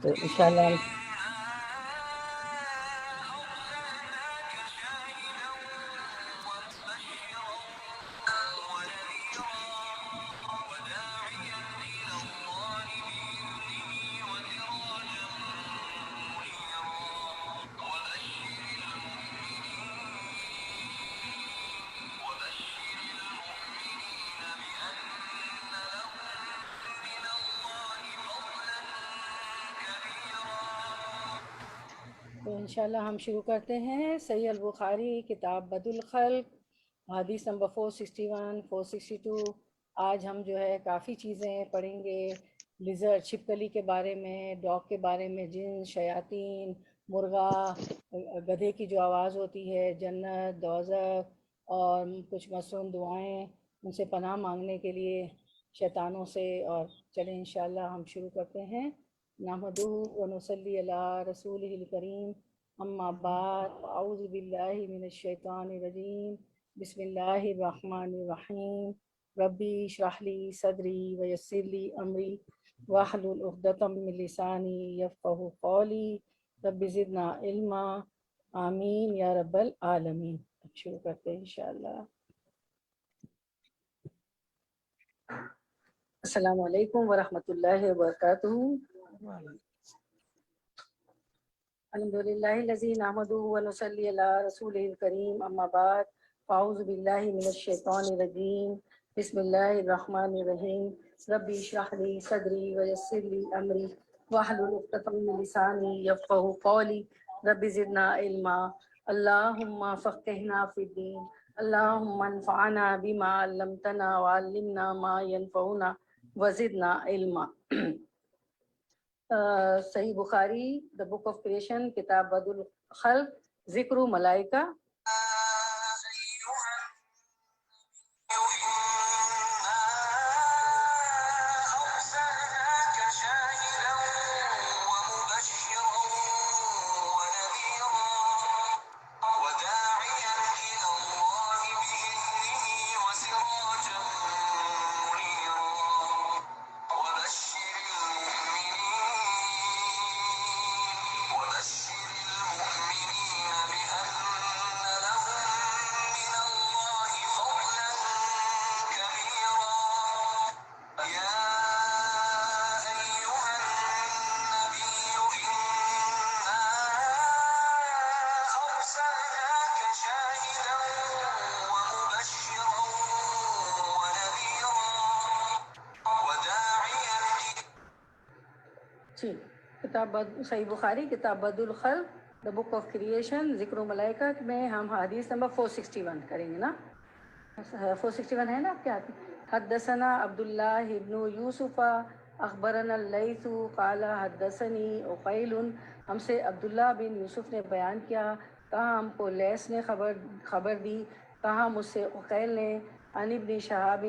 تو انشاءاللہ تو انشاءاللہ ہم شروع کرتے ہیں صحیح البخاری کتاب بدء الخلق حدیث نمبر 461 462۔ آج ہم جو ہے کافی چیزیں پڑھیں گے، لیزر چھپکلی کے بارے میں، ڈاگ کے بارے میں، جن، شیاطین، مرغا، گدھے کی جو آواز ہوتی ہے، جنت، دوزخ، اور کچھ مصنون دعائیں ان سے پناہ مانگنے کے لیے شیطانوں سے۔ اور چلیں انشاءاللہ ہم شروع کرتے ہیں۔ نحمدہ ونصلی علی رسولہ الکریم، اما بعد، اعوذ باللہ من الشیطان الرجیم، بسم اللہ الرحمن الرحیم، ربی اشرح لی صدری ویسر لی امری واحلل عقدۃ من لسانی یفقہوا قولی، رب زدنا علما، آمین یا رب العالمین۔ اب شروع کرتے ہیں انشاءاللہ۔ السلام علیکم ورحمۃ اللہ وبرکاتہ۔ الحمدللہ الذی نحمدہ ونصلی علی رسولہ الکریم، اما بعد، اعوذ باللہ من الشیطان الرجیم، بسم اللہ الرحمن الرحیم، ربی اشرح لی صدری ویسر لی امری واحلل عقدۃ من لسانی یفقہوا قولی، رب زدنا علما، اللہم فقہنا فی الدین، اللہم انفعنا بما علمتنا وعلمنا ما ینفعنا وزدنا علما۔ صحیح بخاری دا بک آف کریشن کتاب بدء الخلق، ذکر ملائکہ۔ کتاب صحیح بخاری کتاب بدء الخلق دا بک آف کریشن ذکر و ملائکہ میں ہم حدیث نمبر 461 کریں گے نا۔ 461 ہے نا آپ کے ہاتھ میں؟ حدثنا عبداللہ ابن یوسف اخبرنا اللیث قال حدثنی عقیل، ہم سے عبداللہ بن یوسف نے بیان کیا، کہا ہم کو لیث نے خبر دی، کہا مجھ سے عقیل نے، عن ابن شہاب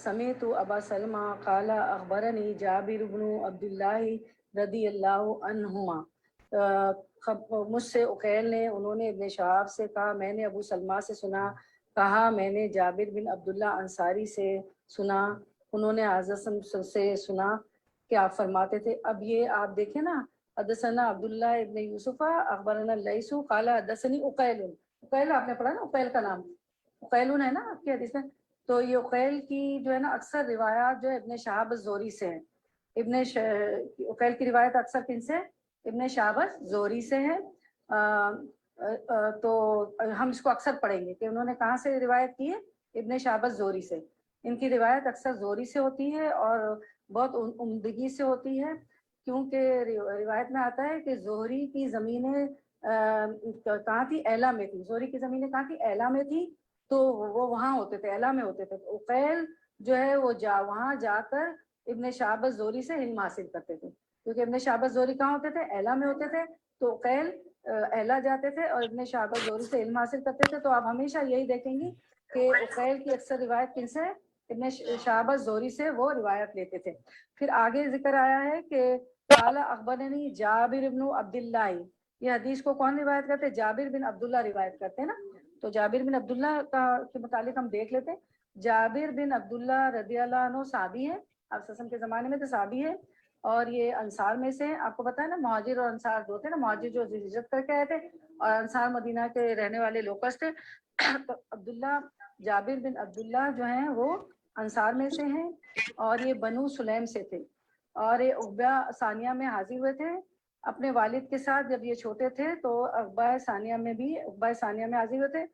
سمعت ابا سلمہ قال اخبرنی جابر بن عبداللہ رضی اللہ عنہما، مجھ سے عقیل نے، انہوں نے ابن شہاب سے کہا میں نے ابو سلمہ سے سنا، کہا میں نے جابر بن عبداللہ انصاری سے سنا، انہوں نے حضرت سے سنا کہ آپ فرماتے تھے۔ اب یہ آپ دیکھیں نا، حدثنا عبداللہ ابن یوسف اخبرنا اللیث قال حدثنی عقیل، عقیل آپ نے پڑھا نا، عقیل کا نام عقیلون ہے نا آپ کی حدیث میں، تو یہ عقیل کی جو ہے نا اکثر روایات جو ہے ابن شہاب الزہری سے ہیں۔ عقیل کی روایت اکثر کن سے؟ ابن شہاب الزہری سے ہے۔ تو ہم اس کو اکثر پڑھیں گے کہ انہوں نے کہاں سے روایت کی ہے؟ ابن شہاب الزہری سے۔ ان کی روایت اکثر زہری سے ہوتی ہے اور بہت عمدگی سے ہوتی ہے، کیونکہ روایت میں آتا ہے کہ زہری کی زمینیں کہاں تھی؟ ایلا میں تھی۔ زہری کی زمینیں کہاں تھی؟ ایلا میں تھی، تو وہ وہاں ہوتے تھے، ایلا میں ہوتے تھے۔ عقیل جو ہے وہ وہاں جا کر ابن شہاب الزہری سے علم حاصل کرتے تھے، کیونکہ ابن شہاب الزہری کہاں ہوتے تھے؟ ایلا میں ہوتے تھے، تو عقیل ایلا جاتے تھے اور ابن شہاب الزہری سے علم حاصل کرتے تھے۔ تو آپ ہمیشہ یہی دیکھیں گی کہ عقیل کی اکثر روایت کن سے؟ ابن شہاب الزہری سے وہ روایت لیتے تھے۔ پھر آگے ذکر آیا ہے کہ قال اخبرنی جابر بن عبداللہ، یہ حدیث کو کون روایت کرتے ہیں؟ جابر بن عبداللہ روایت کرتے ہیں نا۔ تو جابر بن عبداللہ کے متعلق ہم دیکھ لیتے ہیں۔ جابر بن عبداللہ رضی اللہ عنہ صحابی ہیں، آپ صلی اللہ علیہ وسلم کے زمانے میں تو صحابی ہے اور یہ انصار میں سے ہیں. آپ کو پتا ہے نا مہاجر اور انصار دو تھے نا, مہاجر جو ہجرت کر کے آئے تھے اور انصار مدینہ کے رہنے والے لوکس تھے. تو عبداللہ جابر بن عبداللہ جو ہیں وہ انصار میں سے ہیں اور یہ بنو سلیم سے تھے اور یہ عقبہ ثانیہ میں حاضر ہوئے تھے اپنے والد کے ساتھ. جب یہ چھوٹے تھے تو عقبہ ثانیہ میں حاضر ہوئے تھے,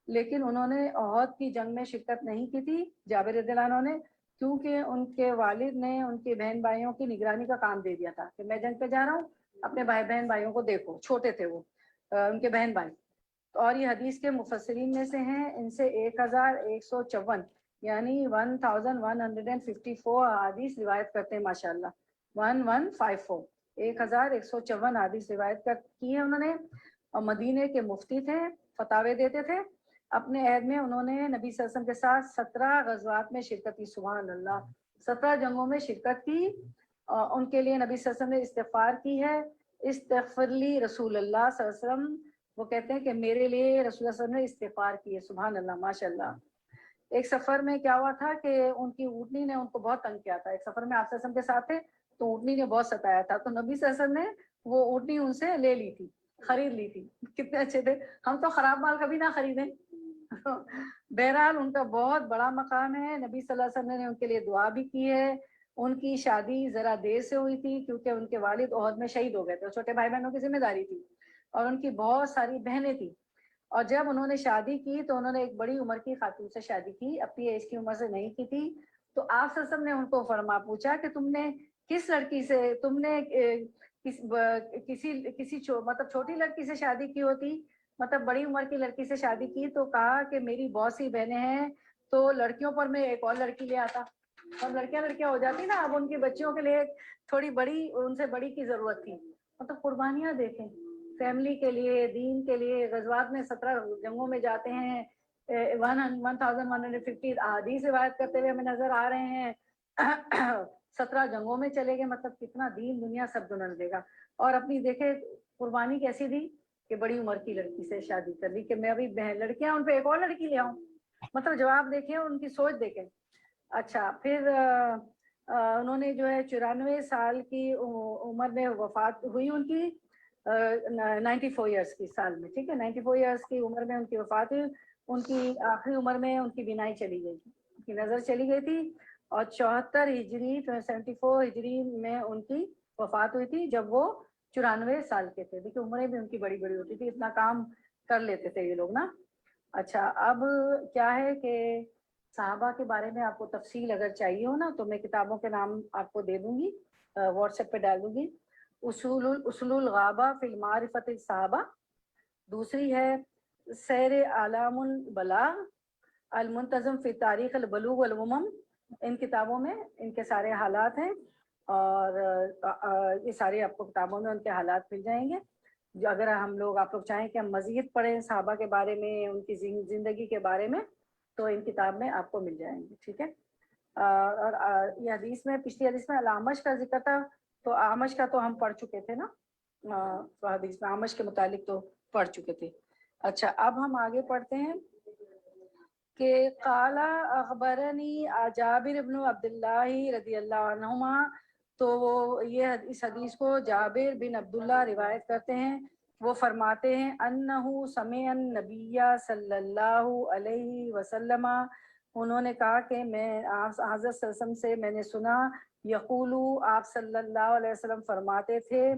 لیکن انہوں نے احد کی جنگ میں شرکت نہیں کی تھی جابر رضی اللہ عنہ نے, کیونکہ ان کے والد نے ان کے بہن بھائیوں کی نگرانی کا کام دے دیا تھا کہ میں جنگ پہ جا رہا ہوں, اپنے بھائی بہن بھائیوں کو دیکھو. چھوٹے تھے وہ ان کے بہن بھائی. اور یہ حدیث کے مفسرین میں سے ہیں. ان سے 1154 یعنی 1154 حدیث روایت کرتے ہیں ماشاءاللہ. 1154 1154 حدیث روایت کی ہے انہوں نے, اور مدینے کے مفتی تھے, فتاوے دیتے تھے. اپنے عہد میں انہوں نے نبی صلی اللہ علیہ وسلم کے ساتھ 17 غزوات میں شرکت کی. سبحان اللہ, 17 جنگوں میں شرکت کی. ان کے لیے نبی صلی اللہ علیہ وسلم نے استغفار کی ہے. استغفر لی رسول اللہ صلی اللہ علیہ وسلم, وہ کہتے ہیں کہ میرے لیے رسول اللہ صلی اللہ علیہ وسلم نے استغفار کی ہے. سبحان اللہ, ماشاء اللہ. ایک سفر میں کیا ہوا تھا کہ ان کی اونٹنی نے ان کو بہت تنگ کیا تھا. ایک سفر میں آپ صلی اللہ علیہ وسلم کے ساتھ تھے تو اونٹنی نے بہت ستایا تھا, تو نبی صلی اللہ علیہ وسلم نے وہ اونٹنی ان سے لے لی تھی, خرید لی تھی. کتنے اچھے تھے. ہم تو خراب مال کبھی نہ خریدیں. بہرحال ان کا بہت بڑا مقام ہے. نبی صلی اللہ علیہ وسلم نے ان کے لیے دعا بھی کی ہے. ان کی شادی ذرا دیر سے ہوئی تھی کیونکہ ان کے والد احد میں شہید ہو گئے تھے, چھوٹے بھائی بہنوں کی ذمہ داری تھی اور ان کی بہت ساری بہنیں تھیں. اور جب انہوں نے شادی کی تو انہوں نے ایک بڑی عمر کی خاتون سے شادی کی, اپنی ایج کی عمر سے نہیں کی تھی. تو آپ صلی اللہ علیہ وسلم نے ان کو پوچھا کہ تم نے کس لڑکی سے, تم نے کسی مطلب چھوٹی لڑکی سے شادی کی ہوتی, مطلب بڑی عمر کی لڑکی سے شادی کی. تو کہا کہ میری بہت سی بہنیں ہیں تو لڑکیوں پر میں ایک اور لڑکی لے آتا. اور لڑکیاں ہو جاتی نا, اب ان کی بچیوں کے لیے تھوڑی بڑی, ان سے بڑی کی ضرورت تھی. مطلب قربانیاں دیکھیں فیملی کے لیے, دین کے لیے. غزوات میں 17 جنگوں میں جاتے ہیں. 1150 احادیث روایت کرتے ہوئے ہمیں نظر آ رہے ہیں. 17 جنگوں میں چلے گئے, مطلب کتنا دین دنیا سب دنیا دے گا. اور اپنی دیکھے قربانی کیسی دی کہ بڑی عمر کی لڑکی سے شادی کر لی کہ میں ابھی لڑکیاں ان پہ ایک اور لڑکی لے آؤں. مطلب جواب دیکھیں, ان کی سوچ دیکھیں. اچھا, پھر انہوں نے جو ہے 94 سال کی عمر میں وفات ہوئی ان کی, 94 ایئرس کی سال میں, ٹھیک ہے, 94 ایئرس کی عمر میں ان کی وفات ہوئی. ان کی آخری عمر میں ان کی بینائی چلی گئی تھی, ان کی نظر چلی گئی تھی. اور 74 ہجری 74 ہجری میں ان کی وفات ہوئی تھی جب وہ 94 سال کے تھے. دیکھیے عمریں بھی ان کی بڑی بڑی ہوتی تھی, اتنا کام کر لیتے تھے یہ لوگ نا. اچھا, اب کیا ہے کہ صحابہ کے بارے میں آپ کو تفصیل اگر چاہیے ہو نا تو میں کتابوں کے نام آپ کو دے دوں گی, واٹس ایپ پہ ڈال دوں گی. اصول الغابہ فی المعرفۃ الصحابہ, دوسری ہے سیر اعلام البلاغ, المنتظم فی تاریخ البلوغ والامم. ان کتابوں میں ان کے سارے حالات ہیں اور یہ سارے آپ کو کتابوں میں ان کے حالات مل جائیں گے. جو اگر ہم لوگ, آپ لوگ چاہیں کہ ہم مزید پڑھیں صحابہ کے بارے میں, ان کی زندگی کے بارے میں, تو ان کتاب میں آپ کو مل جائیں گے, ٹھیک ہے. اور یہ حدیث میں, پچھلی حدیث میں الاعمش کا ذکر تھا, تو اعمش کا تو ہم پڑھ چکے تھے نا, حدیث میں اعمش کے متعلق تو پڑھ چکے تھے. اچھا, اب ہم آگے پڑھتے ہیں کہ قال اخبرنی جابر ابن عبداللہ رضی اللہ عنہما. تو وہ یہ اس حدیث کو جابر بن عبداللہ روایت کرتے ہیں. وہ فرماتے ہیں انہو سمع النبی صلی اللہ علیہ وسلم, انہوں نے کہا کہ میں حضرت صلی اللہ علیہ وسلم سے میں نے سنا, یقولو, آپ صلی اللہ علیہ وسلم فرماتے تھے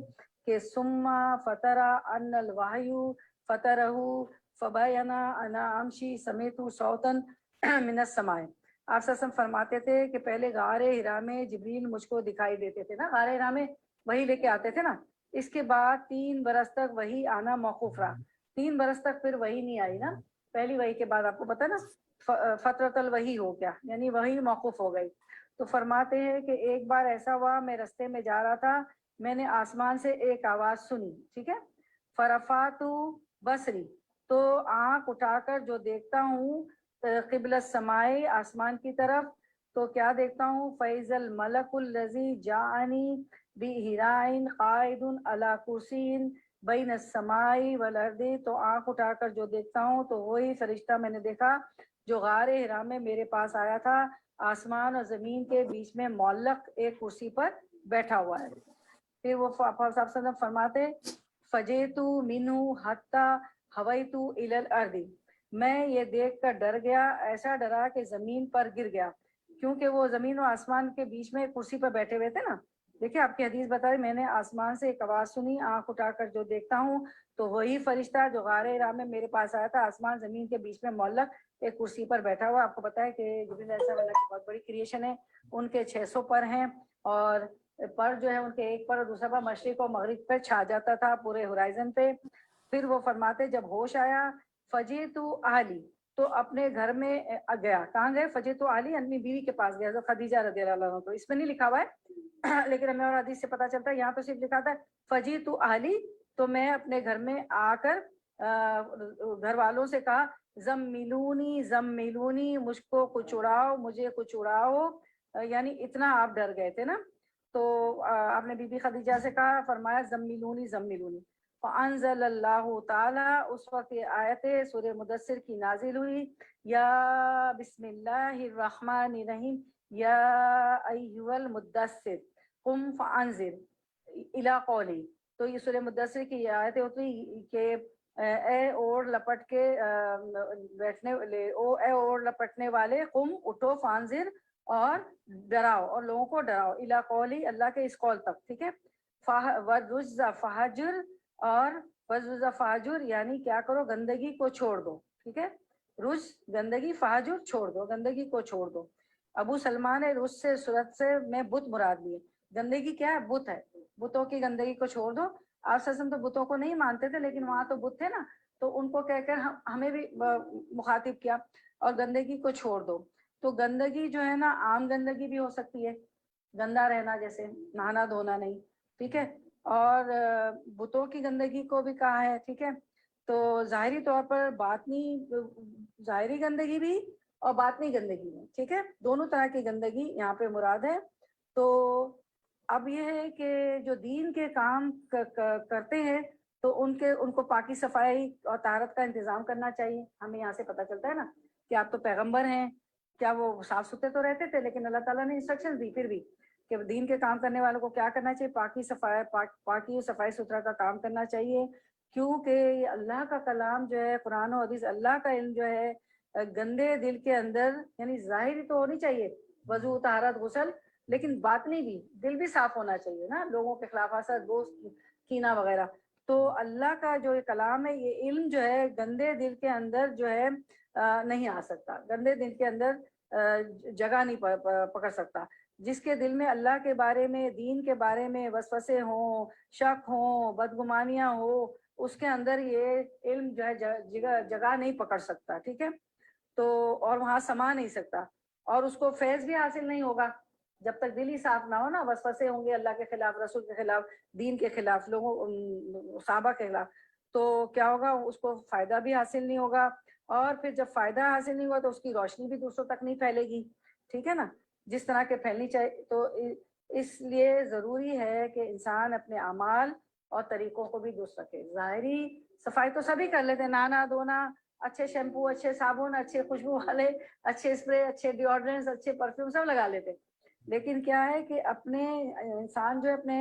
کہ ثم فتر ان الوحی فترہ فبینا انا امشی سمیت صوتا من السماء. آپ صلی اللہ علیہ وسلم فرماتے تھے کہ پہلے غار حرا میں جبریل مجھ کو دکھائی دیتے تھے نا, غار حرا میں وہی لے کے آتے تھے نا. اس کے بعد 3 برس تک وہی آنا موقوف رہا, 3 برس تک پھر وہی نہیں آئی نا. پہلی وہی کے بعد آپ کو پتا نا فترۃ الوحی ہو گیا, یعنی وہی موقوف ہو گئی. تو فرماتے ہیں کہ ایک بار ایسا ہوا, میں رستے میں جا رہا تھا, میں نے آسمان سے ایک آواز سنی, ٹھیک ہے. فرفعت بصری, تو آنکھ اٹھا کر جو دیکھتا ہوں قبل السماء, آسمان کی طرف, تو کیا دیکھتا ہوں فیض الملک الذی جاءنی بحراء قائد علی کرسی بین السماء والارض. تو آنکھ اٹھا کر جو دیکھتا ہوں تو وہی فرشتہ میں نے دیکھا جو غار حرا میں میرے پاس آیا تھا, آسمان اور زمین کے بیچ میں معلق ایک کرسی پر بیٹھا ہوا ہے. پھر وہ صلی اللہ علیہ وسلم فرماتے فجیتو منہ حتی ہویتو الی الارض، میں یہ دیکھ کر ڈر گیا، ایسا ڈرا کہ زمین پر گر گیا، کیونکہ وہ زمین و آسمان کے بیچ میں کرسی پر بیٹھے ہوئے تھے نا. دیکھیں آپ کی حدیث بتائی، میں نے آسمان سے ایک آواز سنی، آنکھ اٹھا کر جو دیکھتا ہوں تو وہی فرشتہ جو غار ہرا میں میرے پاس آیا تھا، آسمان زمین کے بیچ میں معلق ایک کرسی پر بیٹھا ہوا. آپ کو پتا ہے کہ جبریل علیہ السلام اللہ کی بہت بڑی کریشن ہے، ان کے 600 پر ہیں، اور پر جو ہے ان کے ایک پر اور دوسرا پر مشرق و مغرب پہ چھا جاتا تھا پورے ہورائزن پہ. پھر وہ فرماتے جب ہوش آیا فجیتو اہلی، تو اپنے گھر میں گیا. کہاں گئے؟ فجیتو اہلی، اپنی بیوی کے پاس گیا، خدیجہ رضی اللہ عنہ. تو اس میں نہیں لکھا ہوا ہے لیکن ہمیں اور حدیث سے پتا چلتا ہے، یہاں تو صرف لکھا تھا فجیتو اہلی، تو میں اپنے گھر میں آ کر گھر والوں سے کہا زملونی زملونی، مجھ کو کچھ اڑاؤ، مجھے کچھ اڑاؤ، یعنی اتنا آپ ڈر گئے تھے نا. تو آپ نے بی بی خدیجہ سے کہا، فرمایا زملونی زملونی. فانزل اللہ تعالی، اس وقت یہ آیت سورہ مدثر کی نازل ہوئی، یا بسم اللہ الرحمن الرحیم یا ایھا المدثر قم فانذر الی قولی. تو یہ سورہ مدثر کی آیتیں ہوتی کہ اے اوڑھ لپٹ کے بیٹھنے اے اوڑھ لپٹنے والے، قم اٹھو، فانذر اور ڈراؤ، اور لوگوں کو ڈراؤ، الی قولی اللہ کے اس قول تک. ٹھیک ہے. وَالرُّجْزَ فَہْجُرْ، اور وَالرُّجْزَ فَہْجُرْ یعنی کیا کرو؟ گندگی کو چھوڑ دو. ٹھیک ہے. رجز گندگی، فہجر چھوڑ دو، گندگی کو چھوڑ دو. ابو سلمان نے رجز سے صورت سے میں بت مراد لیے. گندگی کیا ہے؟ بت ہے. بتوں کی گندگی کو چھوڑ دو. آپ صلی اللہ علیہ وسلم تو بتوں کو نہیں مانتے تھے، لیکن وہاں تو بت تھے نا، تو ان کو کہہ کر ہمیں بھی مخاطب کیا، اور گندگی کو چھوڑ دو. تو گندگی جو ہے نا، عام گندگی بھی ہو سکتی ہے، گندا رہنا، جیسے نہانا دھونا نہیں. ٹھیک ہے. اور بتوں کی گندگی کو بھی کہا ہے. ٹھیک ہے. تو ظاہری طور پر ظاہری گندگی بھی اور باطنی گندگی بھی. ٹھیک ہے. دونوں طرح کی گندگی یہاں پہ مراد ہے. تو اب یہ ہے کہ جو دین کے کام کرتے ہیں تو ان کو پاکی صفائی اور طہارت کا انتظام کرنا چاہیے. ہمیں یہاں سے پتہ چلتا ہے نا کہ آپ تو پیغمبر ہیں، کیا وہ صاف ستھرے تو رہتے تھے، لیکن اللہ تعالیٰ نے انسٹرکشن دی پھر بھی کہ دین کے کام کرنے والوں کو کیا کرنا چاہیے؟ پاکی صفائی ستھرا کا کام کرنا چاہیے. کیونکہ اللہ کا کلام جو ہے، قرآن و حدیث، اللہ کا علم جو ہے، گندے دل کے اندر، یعنی ظاہری تو ہونی چاہیے وضو، طہارت، غسل، لیکن باطنی بھی، دل بھی صاف ہونا چاہیے نا، لوگوں کے خلاف حسد، دوست، کینہ وغیرہ. تو اللہ کا جو کلام ہے، یہ علم جو ہے گندے دل کے اندر جو ہے نہیں آ سکتا، گندے دل کے اندر جگہ نہیں پکڑ سکتا. جس کے دل میں اللہ کے بارے میں، دین کے بارے میں وسوسے ہوں، شک ہوں، بدگمانیاں ہوں، اس کے اندر یہ علم جو ہے جگہ نہیں پکڑ سکتا. ٹھیک ہے. تو اور وہاں سما نہیں سکتا، اور اس کو فیض بھی حاصل نہیں ہوگا جب تک دل ہی صاف نہ ہو نا. وسوسے ہوں گے اللہ کے خلاف، رسول کے خلاف، دین کے خلاف، لوگوں صحابہ کے خلاف، تو کیا ہوگا؟ اس کو فائدہ بھی حاصل نہیں ہوگا، اور پھر جب فائدہ حاصل نہیں ہوا تو اس کی روشنی بھی دوسروں تک نہیں پھیلے گی. ٹھیک ہے نا، جس طرح کے پھیلنی چاہیے. تو اس لیے ضروری ہے کہ انسان اپنے اعمال اور طریقوں کو بھی درست رکھے. ظاہری صفائی تو سبھی کر لیتے ہیں، نہانا دھونا، اچھے شیمپو، اچھے صابن، اچھے خوشبو والے، اچھے اسپرے، اچھے ڈیوڈرنٹس، اچھے پرفیوم سب لگا لیتے. لیکن کیا ہے کہ اپنے انسان جو اپنے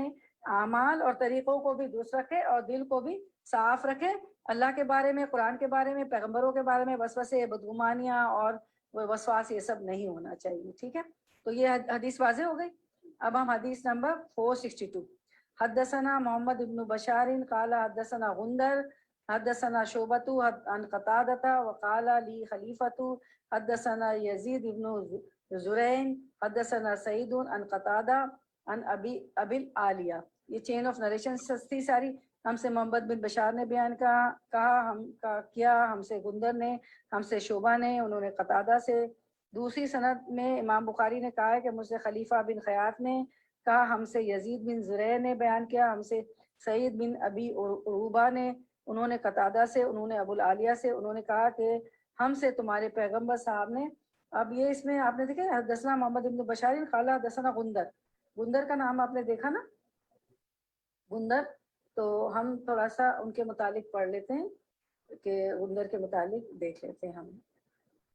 اعمال اور طریقوں کو بھی درست رکھے اور دل کو بھی صاف رکھے. اللہ کے بارے میں، قرآن کے بارے میں، پیغمبروں کے بارے میں وسوسے، بدگمانیاں اور وسواس یہ سب نہیں ہونا چاہیے. ٹھیک ہے. تو یہ حدیث واضح ہو گئی. اب ہم حدیث نمبر 462. حدثنا محمد بن بشار قال حدثنا غندر حدثنا شعبة عن قتادة وقال لي خلیفة حدثنا یزید بن زرین حدثنا سعید عن قتادہ عن ابی العالیہ. یہ چین آف نریشن تھی ساری. ہم سے محمد بن بشار نے بیان کیا، ہم سے گندر نے، ہم سے شعبہ نے، انہوں نے قتادہ سے. دوسری سند میں امام بخاری نے کہا ہے کہ مجھ سے خلیفہ بن خیاط نے کہا، ہم سے یزید بن زرع نے بیان کیا، ہم سے سعید بن ابی عروبہ نے، انہوں نے قتادہ سے، انہوں نے ابو العالیہ سے، انہوں نے کہا کہ ہم سے تمہارے پیغمبر صاحب نے. اب یہ اس میں آپ نے دیکھا حدثنا محمد بن بشار قال حدثنا غندر. غندر کا نام آپ نے دیکھا نا، غندر. تو ہم تھوڑا سا ان کے متعلق پڑھ لیتے ہیں، کہ غندر کے متعلق دیکھ لیتے ہیں. ہم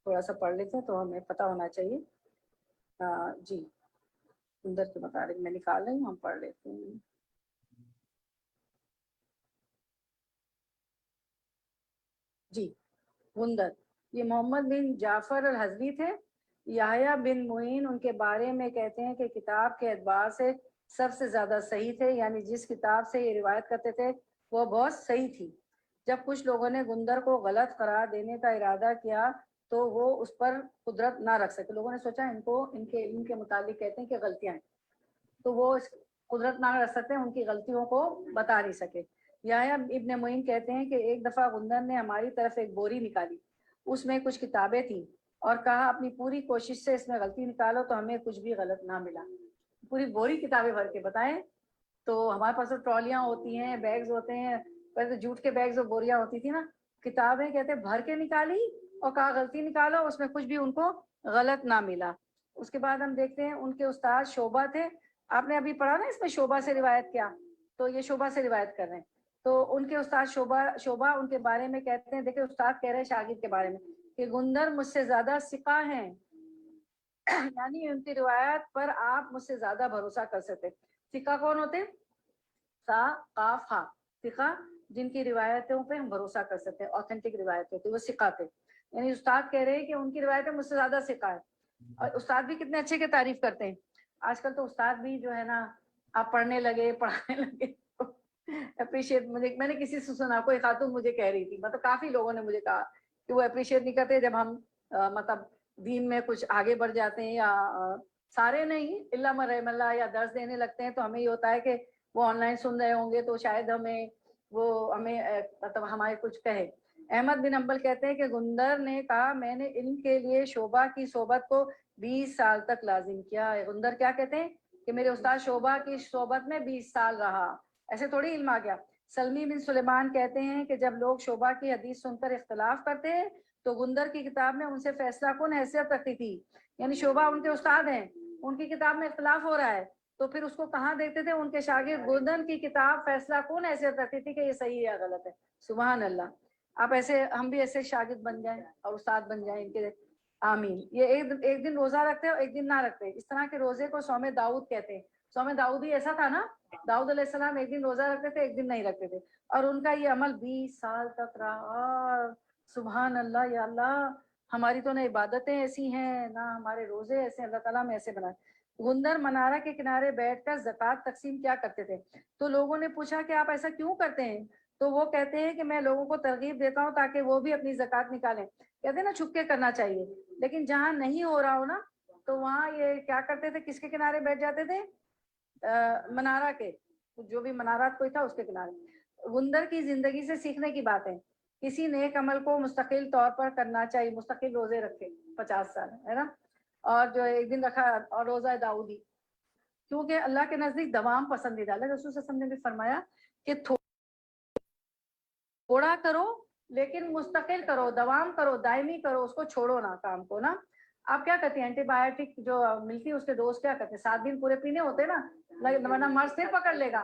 تھوڑا سا پڑھ لیتے ہیں تو ہمیں پتہ ہونا چاہیے جی غندر کے متعلق میں نکال رہی ہوں, ہم پڑھ لیتے ہیں. جی غندر یہ محمد بن جعفر الحزبی تھے. یحییٰ بن معین ان کے بارے میں کہتے ہیں کہ کتاب کے اعتبار سے سب سے زیادہ صحیح تھے, یعنی جس کتاب سے یہ روایت کرتے تھے وہ بہت صحیح تھی. جب کچھ لوگوں نے غندر کو غلط قرار دینے کا ارادہ کیا تو وہ اس پر قدرت نہ رکھ سکے. لوگوں نے سوچا ان کو ان کے علم کے متعلق کہتے ہیں کہ غلطیاں ہیں, تو وہ قدرت نہ رکھ سکتے, ان کی غلطیوں کو بتا نہیں سکے. یحییٰ ابن معین کہتے ہیں کہ ایک دفعہ غندر نے ہماری طرف ایک بوری نکالی, اس میں کچھ کتابیں تھیں اور کہا اپنی پوری کوشش سے اس میں غلطی نکالو تو ہمیں کچھ بھی غلط نہ ملا. پوری بوری کتابیں بھر کے بتائیں. تو ہمارے پاس تو ٹرالیاں ہوتی ہیں, بیگز ہوتے ہیں, پہلے تو جوٹ کے بیگز اور بوریاں ہوتی تھی نا, کتابیں کہتے بھر کے نکالی اور کہا غلطی نکالو, اس میں کچھ بھی ان کو غلط نہ ملا. اس کے بعد ہم دیکھتے ہیں ان کے استاد شعبہ تھے. آپ نے ابھی پڑھا نا اس میں شعبہ سے روایت کیا, تو یہ شعبہ سے روایت کر رہے ہیں. تو ان کے استاد شعبہ ان کے بارے میں کہتے ہیں, دیکھیں استاد کہہ رہے ہیں شاگرد کے بارے میں کہ غندر مجھ سے زیادہ ثقہ ہیں, یعنی ان کی روایت پر آپ مجھ سے زیادہ بھروسہ کر سکتے. ثقہ کون ہوتے؟ سا قاف ہا, ثقہ جن کی روایتوں پہ ہم بھروسہ کر سکتے ہیں, اوتھینٹک روایت ہوتی, وہ ثقہ تھے. یعنی استاد کہہ رہے ہیں کہ ان کی روایتیں مجھ سے زیادہ ثقہ ہے. اور استاد بھی کتنے اچھے کی تعریف کرتے ہیں. آج کل تو استاد بھی جو ہے نا, آپ پڑھنے لگے پڑھانے لگے اپریشیٹ, میں نے کسی سے سنا, کوئی خاتون مجھے کہہ رہی تھی, مطلب کافی لوگوں نے مجھے کہا کہ وہ اپریشیٹ نہیں کرتے جب ہم مطلب دین میں کچھ آگے بڑھ جاتے ہیں, یا سارے نہیں الا من رحم اللہ, یا درس دینے لگتے ہیں تو ہمیں یہ ہوتا ہے کہ وہ آن لائن سن رہے ہوں گے تو شاید ہمیں مطلب ہمارے کچھ کہے. احمد بن حنبل کہتے ہیں کہ غندر نے کہا میں نے علم کے لیے شعبہ کی صحبت کو 20 سال تک لازم کیا. غندر کیا کہتے ہیں کہ میرے استاد شعبہ کی صحبت میں 20 سال رہا, ایسے تھوڑی علم آ گیا. سلمی بن سلیمان کہتے ہیں کہ جب لوگ شعبہ کی حدیث سن کر اختلاف کرتے ہیں تو غندر کی کتاب میں ان سے فیصلہ کن حیثیت رکھتی تھی. یعنی شعبہ ان کے استاد ہیں, ان کی کتاب میں اختلاف ہو رہا ہے تو پھر اس کو کہاں دیکھتے تھے؟ ان کے شاگرد غندر کی کتاب فیصلہ کن حیثیت رکھتی تھی کہ یہ صحیح ہے یا غلط ہے. سبحان اللہ. آپ ایسے, ہم بھی ایسے شاگرد بن جائیں اور استاد بن جائیں ان کے, آمین. یہ ایک دن روزہ رکھتے ہیں اور ایک دن نہ رکھتے. اس طرح کے روزے کو صوم داؤد کہتے ہیں. صوم داؤد ہی ایسا تھا نا, داؤد علیہ السلام ایک دن روزہ رکھتے تھے, ایک دن نہیں رکھتے تھے, اور ان کا یہ عمل 20 سال تک رہا. سبحان اللہ. یا اللہ, ہماری تو نہ عبادتیں ایسی ہیں نہ ہمارے روزے ایسے, اللہ تعالیٰ میں ایسے بنائے. غندر منارہ کے کنارے بیٹھ کر زکوٰۃ تقسیم کیا کرتے تھے. تو لوگوں نے پوچھا کہ آپ ایسا کیوں کرتے ہیں؟ تو وہ کہتے ہیں کہ میں لوگوں کو ترغیب دیتا ہوں تاکہ وہ بھی اپنی زکوٰۃ نکالیں. کہتے ہیں نا چھپ کے کرنا چاہیے, لیکن جہاں نہیں ہو رہا ہو نا تو وہاں یہ کیا کرتے تھے, کس کے کنارے بیٹھ جاتے تھے؟ منارہ کے, جو بھی منارات کوئی تھا اس کے کنارے. غندر کی زندگی سے سیکھنے کی بات ہے, کسی نیک عمل کو مستقل طور پر کرنا چاہیے. مستقل روزے رکھے 50 سال ہے نا, اور جو ایک دن رکھا اور روزہ داؤدی, کیونکہ اللہ کے نزدیک دوام پسندیدہ. اللہ رسول صلی اللہ علیہ وسلم نے بھی فرمایا کہ تھوڑا کرو لیکن مستقل کرو, دوام کرو, دائمی کرو, اس کو چھوڑو نا کام کو نا. آپ کیا کرتے ہیں, اینٹی بایوٹک جو ملتی ہے اس کے ڈوز کیا کرتے ہیں, 7 دن پورے پینے ہوتے نا, ورنہ مرض پھر پکڑ لے گا.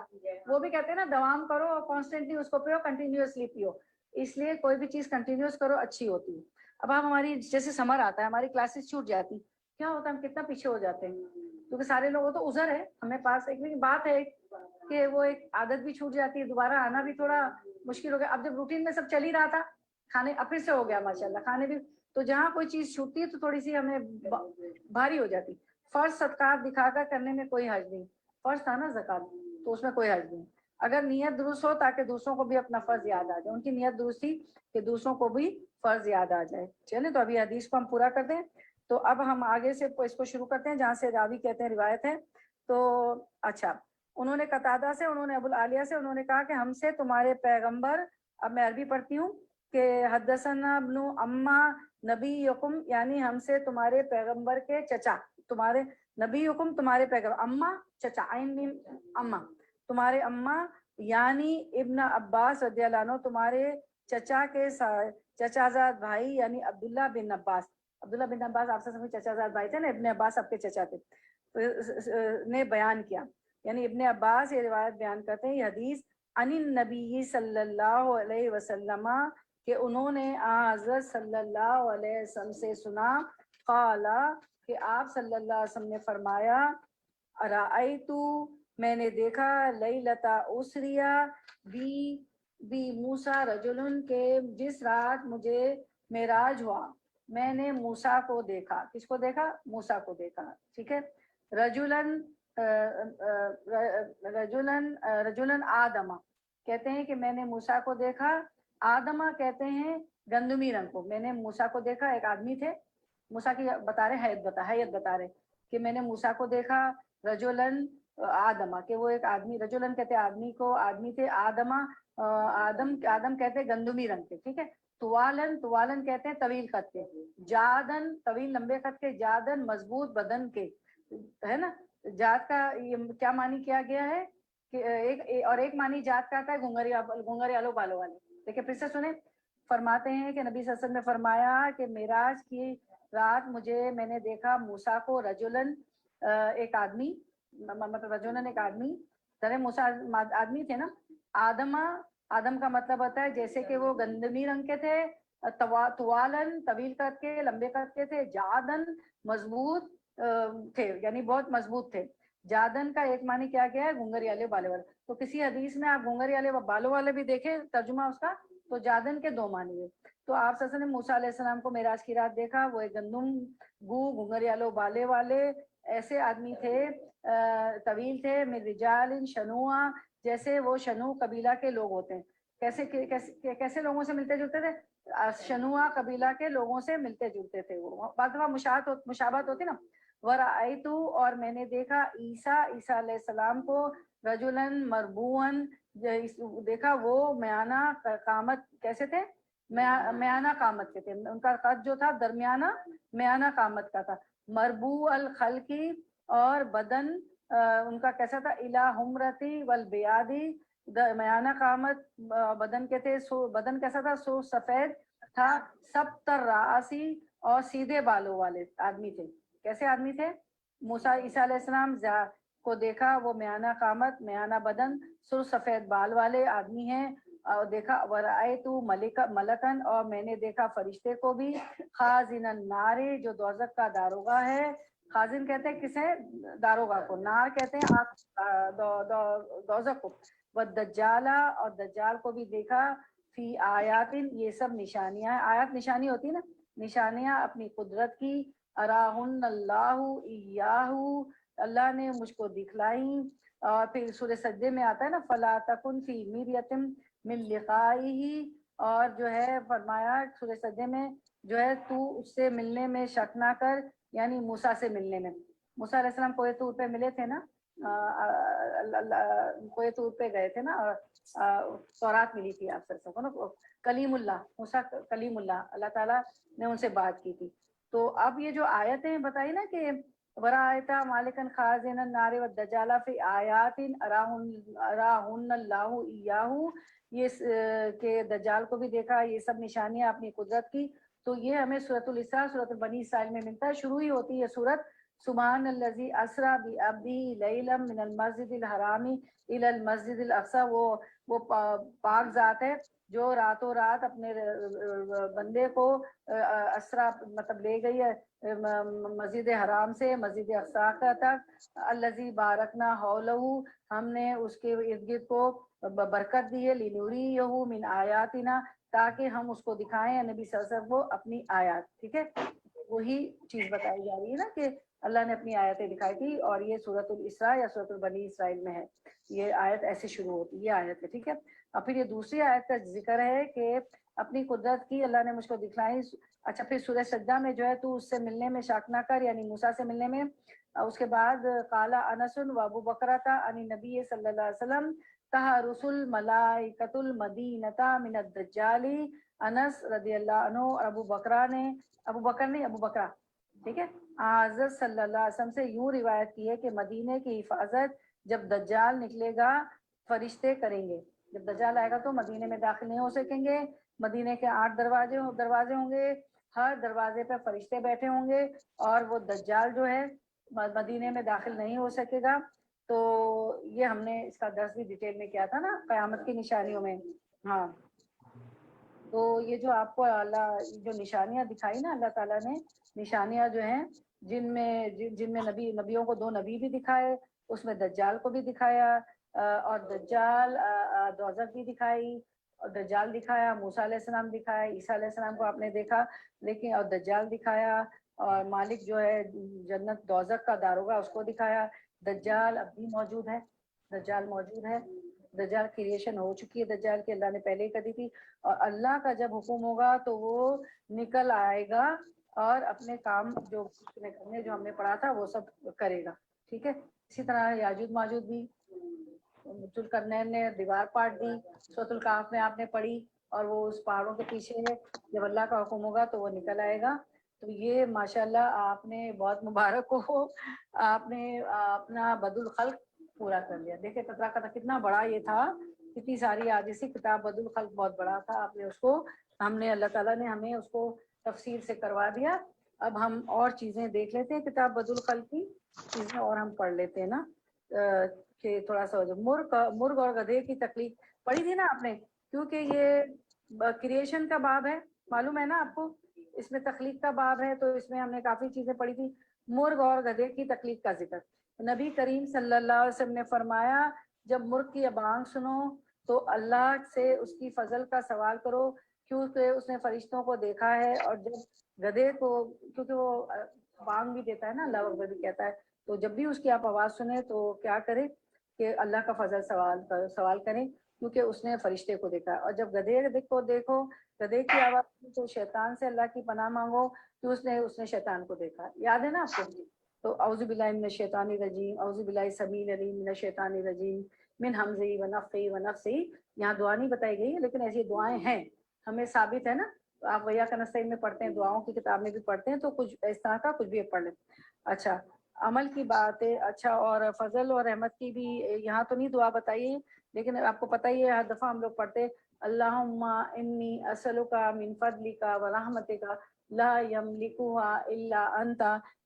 وہ بھی کہتے ہیں نا دوام کرو اور کانسٹینٹلی اس کو پیو, کنٹینیوسلی پیو. اس لیے کوئی بھی چیز کنٹینیوس کرو اچھی ہوتی ہے. اب آپ ہماری جیسے سمر آتا ہے, ہماری کلاسز چھوٹ جاتی, کیا ہوتا ہے ہم کتنا پیچھے ہو جاتے ہیں, کیونکہ سارے لوگوں تو عذر ہے ہمیں پاس. ایک بات ہے کہ وہ ایک عادت بھی چھوٹ جاتی ہے, دوبارہ آنا بھی تھوڑا مشکل ہو گیا. اب جب روٹین میں سب چل ہی رہا تھا, کھانے اب پھر سے ہو گیا ماشاءاللہ, کھانے بھی, تو جہاں کوئی چیز چھوٹتی ہے تو تھوڑی سی ہمیں بھاری ہو جاتی. فرض صدقات دکھا کر کرنے میں کوئی حرج نہیں. فرض تھا نا زکات, تو اس میں کوئی حرج نہیں اگر نیت درست ہو تاکہ دوسروں کو بھی اپنا فرض یاد آ جائے. ان کی نیت درست تھی کہ دوسروں کو بھی فرض یاد آ جائے. چلیں تو ابھی حدیث کو ہم پورا کر دیں, تو اب ہم آگے سے اس کو شروع کرتے ہیں جہاں سے راوی کہتے ہیں روایت ہے. تو اچھا, انہوں نے قتادہ سے, انہوں نے ابو العالیہ سے, انہوں نے کہا کہ ہم سے تمہارے پیغمبر, اب میں عربی پڑھتی ہوں, کہ حدثنا ابن اما نبیکم, یعنی ہم سے تمہارے پیغمبر کے چچا, تمہارے نبیکم تمہارے پیغمبر, اما چچا, عین میم اما, تمہارے اما یعنی ابن عباس رضی اللہ عنہ, تمہارے چچا کے چچا زاد بھائی یعنی عبداللہ بن عباس. عبداللہ بن عباس آپ سے سمجھ چچا زاد بھائی تھے نا, ابن عباس آپ کے چچا تھے, نے بیان کیا. یعنی ابن عباس یہ روایت بیان کرتے ہیں, یہ حدیث عن النبی صلی اللہ علیہ وسلم, کہ انہوں نے حضرت صلی اللہ علیہ وسلم سے سنا, قال, کہ آپ صلی اللہ علیہ وسلم نے فرمایا رأیتو میں نے دیکھا لیلتا اسریا بی موسیٰ رجلن کے جس رات مجھے معراج ہوا میں نے موسیٰ کو دیکھا. کس کو دیکھا؟ موسیٰ کو دیکھا. ٹھیک ہے. رجلن رجلن آدمہ کہتے ہیں کہ میں نے موسیٰ کو دیکھا. آدمہ کہتے ہیں گندمی رنگ کو. میں نے موسیٰ کو دیکھا. ایک آدمی تھے. موسیٰ کی بتا رہے حیت بتا رہے کہ میں نے موسیٰ کو دیکھا. رجلن آدمہ کہ وہ ایک آدمی. رجلن کہتے آدمی کو. آدمی تھے. آدمہ آدم کہتے گندمی رنگ کے. ٹھیک ہے. توالن کہتے ہیں طویل قد کے. جادن طویل لمبے قد کے. جادن مضبوط بدن کے. ہے نا. جات کا یہ کیا معنی کیا گیا ہے کہ ایک معنی جات کا آتا ہے گھنگریالو بالوں والے. دیکھیں پھر سے سنیں. فرماتے ہیں کہ نبی صلی اللہ علیہ وسلم نے فرمایا کہ معراج کی رات میں نے دیکھا موسیٰ کو. رجلن ایک آدمی مطلب رجلن ایک آدمی. ذرا موسیٰ آدمی تھے نا. آدم کا مطلب ہوتا ہے جیسے کہ وہ گندمی رنگ کے تھے. طوالن طویل قد کے لمبے قد کے تھے. جادن مضبوط تھے یعنی بہت مضبوط تھے. جادن کا ایک معنی کیا گیا ہے گھنگریالے بالوں والے. تو کسی حدیث میں آپ گھنگریالے بالوں والے بھی دیکھیں ترجمہ اس کا تو جادن کے دو معنی ہے. تو آپ صلی اللہ علیہ وسلم نے موسیٰ علیہ السلام کو معراج کی رات دیکھا. وہ ایک گندم گھنگریالو بالے والے ایسے آدمی تھے. طویل تھے. من رجال شنوع جیسے وہ شنوع قبیلہ کے لوگ ہوتے ہیں. کیسے لوگوں سے ملتے جلتے تھے؟ شنوع قبیلہ کے لوگوں سے ملتے جلتے تھے. وہ بعض دفعہ مشابہت ہوتی نا. ورأیتو اور میں نے دیکھا عیسیٰ علیہ السلام کو. رجلن مربوعن دیکھا وہ میانہ قامت. کیسے تھے؟ میانہ قامت کے تھے. ان کا قد جو تھا درمیانہ میانہ قامت کا تھا. مربوع الخلقی اور بدن ان کا کیسا تھا؟ الى حمرتی والبیادی میانہ قامت بدن کے تھے. بدن کیسا تھا؟ سو سفید تھا. سبتر راسی اور سیدھے بالوں والے آدمی تھے. کیسے آدمی تھے؟ موسیٰ عیسیٰ علیہ السلام کو دیکھا. وہ میانہ قامت میانہ بدن سر سفید بال والے آدمی ہیں. اور دیکھا ورأیتو ملکن اور میں نے دیکھا فرشتے کو بھی. خازن النار جو دوزخ کا داروغہ ہے. خازن کہتے ہیں کسے؟ داروغہ کو. نار کہتے ہیں دوزخ کو. والدجالہ اور دجال کو بھی دیکھا. فی آیاتن یہ سب نشانیاں. آیات نشانی ہوتی نا. نشانیاں اپنی قدرت کی. اراہن اللہ ایاہ اللہ نے مجھ کو دکھلائیں. اور پھر سورہ سجدے میں آتا ہے نا فلا تکن فی میریۃ من لقائہ. اور جو ہے فرمایا سورہ سجدے میں جو ہے تو اس سے ملنے میں شک نہ کر. یعنی موسیٰ سے ملنے میں. موسیٰ علیہ السلام کوہ طور پہ ملے تھے نا. کوہ طور پہ گئے تھے نا. تورات ملی تھی آپ سب کو نا. کلیم اللہ موسیٰ کلیم اللہ اللہ تعالیٰ نے ان سے بات کی تھی. تو اب یہ جو آیتیں بتائی نا کہ ورایتا مالکن خازن النار والدجال فی آیات اراہن اللہ ایاہ. یہ کہ دجال کو بھی دیکھا. یہ سب نشانیاں اپنی قدرت کی. تو یہ ہمیں سورۃ الاسراء سورۃ بنی اسرائیل میں ملتا ہے. شروع ہی ہوتی ہے سورت سبحان الذی اسریٰ بعبدہ لیلا من المسجد الحرام الی المسجد الاقصی. وہ پاک ذات ہے جو راتوں رات اپنے بندے کو اسرا مطلب لے گئی ہے مسجد حرام سے مسجد اقصی تک. الذی بارکنا حولہ ہم نے اس کے ارد گرد کو برکت دی ہے. لنریہ من آیاتنا تاکہ ہم اس کو دکھائیں نبی صلی اللہ علیہ وسلم کو اپنی آیات. ٹھیک ہے. وہی چیز بتائی جا رہی ہے نا کہ اللہ نے اپنی آیتیں دکھائی تھی. اور یہ سورۃ الاسراء یا سورۃ البنی اسرائیل میں ہے. یہ آیت ایسے شروع ہوتی ہے. یہ آیت ہے. ٹھیک ہے. اور پھر یہ دوسری آیت کا ذکر ہے کہ اپنی قدرت کی اللہ نے مجھ کو دکھلائی. اچھا پھر سورہ سجدہ میں جو ہے تو اس سے ملنے میں شک نہ کر یعنی موسیٰ سے ملنے میں. اس کے بعد قال انس و ابو بکرۃ عن نبی صلی اللہ علیہ وسلم تحرس الملائکۃ المدینۃ من الدجال. انس رضی اللہ عنہ اور ابو بکرہ ٹھیک ہے حضرت صلی اللہ علیہ وسلم سے یوں روایت کی ہے کہ مدینے کی حفاظت جب دجال نکلے گا فرشتے کریں گے. جب دجال آئے گا تو مدینے میں داخل نہیں ہو سکیں گے. مدینے کے 8 دروازے ہوں گے. ہر دروازے پہ فرشتے بیٹھے ہوں گے اور وہ دجال جو ہے مدینے میں داخل نہیں ہو سکے گا. تو یہ ہم نے اس کا درس بھی ڈیٹیل میں کیا تھا نا قیامت کی نشانیوں میں. ہاں تو یہ جو آپ کو اللہ جو نشانیاں دکھائی نا اللہ تعالیٰ نے نشانیاں جو ہیں جن میں نبیوں کو 2 نبی بھی دکھائے، اس میں دجال کو بھی دکھایا، اور دجال دوزخ بھی دکھائی، اور دجال دکھایا، موسیٰ علیہ السلام دکھایا، عیسیٰ علیہ السلام کو آپ نے دیکھا، لیکن اور دجال دکھایا، اور مالک جو ہے جنت دوزخ کا داروغہ اس کو دکھایا۔ دجال اب بھی موجود ہے، دجال موجود ہے، دجال کریشن ہو چکی ہے، دجال کی اللہ نے پہلے ہی کر دی تھی، اور اللہ کا جب حکم ہوگا تو وہ نکل آئے گا اور اپنے کام جو ہم نے پڑھا تھا وہ سب کرے گا، ٹھیک ہے۔ اسی طرح یاجوج ماجوج بھی، ذوالقرنین نے دیوار پاٹ دی، سورۃ الکہف میں آپ نے پڑھی، اور وہ اس پہاڑوں کے پیچھے ہے، جب اللہ کا حکم ہوگا تو وہ نکل آئے گا۔ تو یہ ماشاءاللہ آپ نے بہت مبارک ہو، آپ نے اپنا بدء الخلق پورا کر لیا۔ دیکھیں تترا کا کتنا بڑا یہ تھا، کتنی ساری حدیثی کتاب، بدء الخلق بہت بڑا تھا، آپ نے اس کو، ہم نے اللہ تعالیٰ نے ہمیں اس کو تفصیل سے کروا دیا۔ اب ہم اور چیزیں دیکھ لیتے ہیں کتاب بدء الخلق کی چیزیں، اور ہم پڑھ لیتے ہیں نا، کہ تھوڑا سا مرغ اور گدھے کی تخلیق پڑھی تھی نا آپ نے، کیونکہ یہ کریشن کا باب ہے، معلوم ہے نا آپ کو، اس میں تخلیق کا باب ہے، تو اس میں ہم نے کافی چیزیں پڑھی تھی۔ مرغ اور گدھے کی تخلیق کا ذکر، نبی کریم صلی اللہ علیہ وسلم نے فرمایا جب مرغ کی بانگ سنو تو اللہ سے اس کی فضل کا سوال کرو، کیونکہ اس نے فرشتوں کو دیکھا ہے، اور جب گدھے کو، کیونکہ وہ بانگ بھی دیتا ہے نا، اللہ اکبر بھی کہتا ہے، تو جب بھی اس کی آپ آواز سنیں تو کیا کرے کہ اللہ کا فضل سوال کریں، کیونکہ اس نے فرشتے کو دیکھا ہے۔ اور جب گدھے کو دیکھو، گدھے کی آواز تو شیطان سے اللہ کی پناہ مانگو کہ اس نے شیطان کو دیکھا، یاد ہے نا آپ کو؟ تو اعوذ باللہ من الشیطان الرجیم، اعوذ باللہ السمیع العلیم من الشیطان الرجیم من حمزہ ونفخہ ونفثہ، یہاں دعا نہیں بتائی گئی ہے لیکن ایسی دعائیں ہیں، ہمیں ثابت ہے نا، آپ ویا کا نستعین میں پڑھتے ہیں، دعاؤں کی کتاب میں بھی پڑھتے ہیں، تو کچھ اس طرح کا کچھ بھی پڑھ لیں۔ اچھا، عمل کی بات ہے، اچھا، اور فضل اور رحمت کی بھی یہاں تو نہیں دعا بتائی، لیکن آپ کو پتہ ہی ہے ہر دفعہ ہم لوگ پڑھتے اللہم انی اسألک من فضلک ورحمتک لا یملکها الا انت،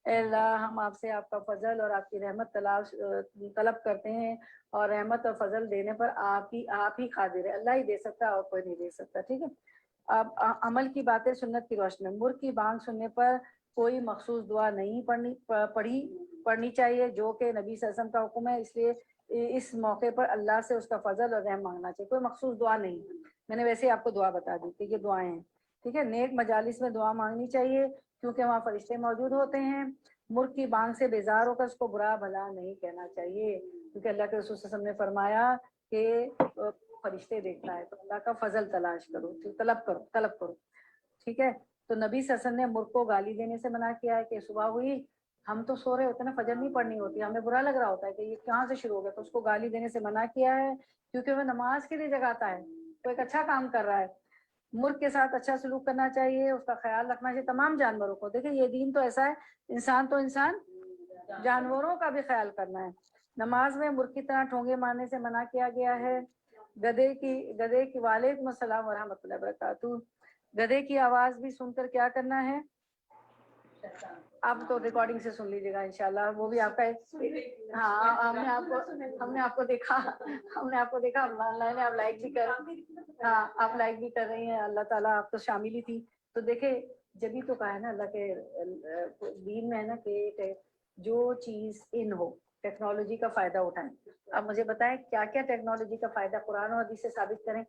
اے اللہ ہم آپ سے آپ کا فضل اور آپ کی رحمت طلب کرتے ہیں، اور رحمت اور فضل دینے پر آپ ہی قادر ہے، اللہ ہی دے سکتا ہے اور کوئی نہیں دے سکتا، ٹھیک ہے۔ اب عمل کی باتیں سنت کی روشنی میں، مرغ کی بانگ سننے پر کوئی مخصوص دعا نہیں پڑھنی چاہیے، جو کہ نبی صلی اللہ علیہ وسلم کا حکم ہے، اس لیے اس موقع پر اللہ سے اس کا فضل اور رحم مانگنا چاہیے، کوئی مخصوص دعا نہیں، میں نے ویسے ہی آپ کو دعا بتا دی کہ یہ دعائیں ہیں، ٹھیک ہے۔ نیک مجالس میں دعا مانگنی چاہیے کیونکہ وہاں فرشتے موجود ہوتے ہیں، مرغ کی بانگ سے بیزار ہو کر اس کو برا بھلا نہیں کہنا چاہیے، کیونکہ اللہ کے رسول صلی اللہ علیہ وسلم نے فرمایا کہ فرشتے دیکھتا ہے، تو اللہ کا فضل تلاش کرو، طلب کرو، ٹھیک ہے۔ تو نبی صلی اللہ علیہ وسلم نے مرغ کو گالی دینے سے منع کیا ہے کہ صبح ہوئی، ہم تو سو رہے ہوتے ہیں نا، فجر نہیں پڑھنی ہوتی، ہمیں برا لگ رہا ہوتا ہے کہ یہ کہاں سے شروع ہو گیا، تو اس کو گالی دینے سے منع کیا ہے، کیونکہ وہ نماز کے لیے جگاتا ہے، تو ایک اچھا کام کر رہا ہے۔ مرغ کے ساتھ اچھا سلوک کرنا چاہیے، اس کا خیال رکھنا چاہیے، تمام جانوروں کو، دیکھیں یہ دین تو ایسا ہے، انسان تو انسان، جانوروں کا بھی خیال کرنا ہے۔ نماز میں مرغ کی طرح ٹھونگے مارنے سے منع کیا گیا ہے۔ گدھے کی وعلیکم السلام ورحمۃ اللہ وبرکاتہ، گدھے کی آواز بھی سن کر کیا کرنا ہے، آپ تو ریکارڈنگ سے سن لیجیے گا انشاءاللہ، وہ بھی آپ کا ہاں، ہم نے آپ کو دیکھا، اللہ نے آپ لائک بھی کر، ہاں آپ لائک بھی کر رہی ہیں، اللہ تعالیٰ آپ تو شامل ہی تھی، تو دیکھیں جبھی تو کہا ہے نا اللہ کے دین میں ہے نا کہ جو چیز ان ہو ٹیکنالوجی کا فائدہ اٹھائیں۔ اب مجھے بتائیں کیا کیا ٹیکنالوجی کا فائدہ قرآن اور حدیث سے ثابت کریں،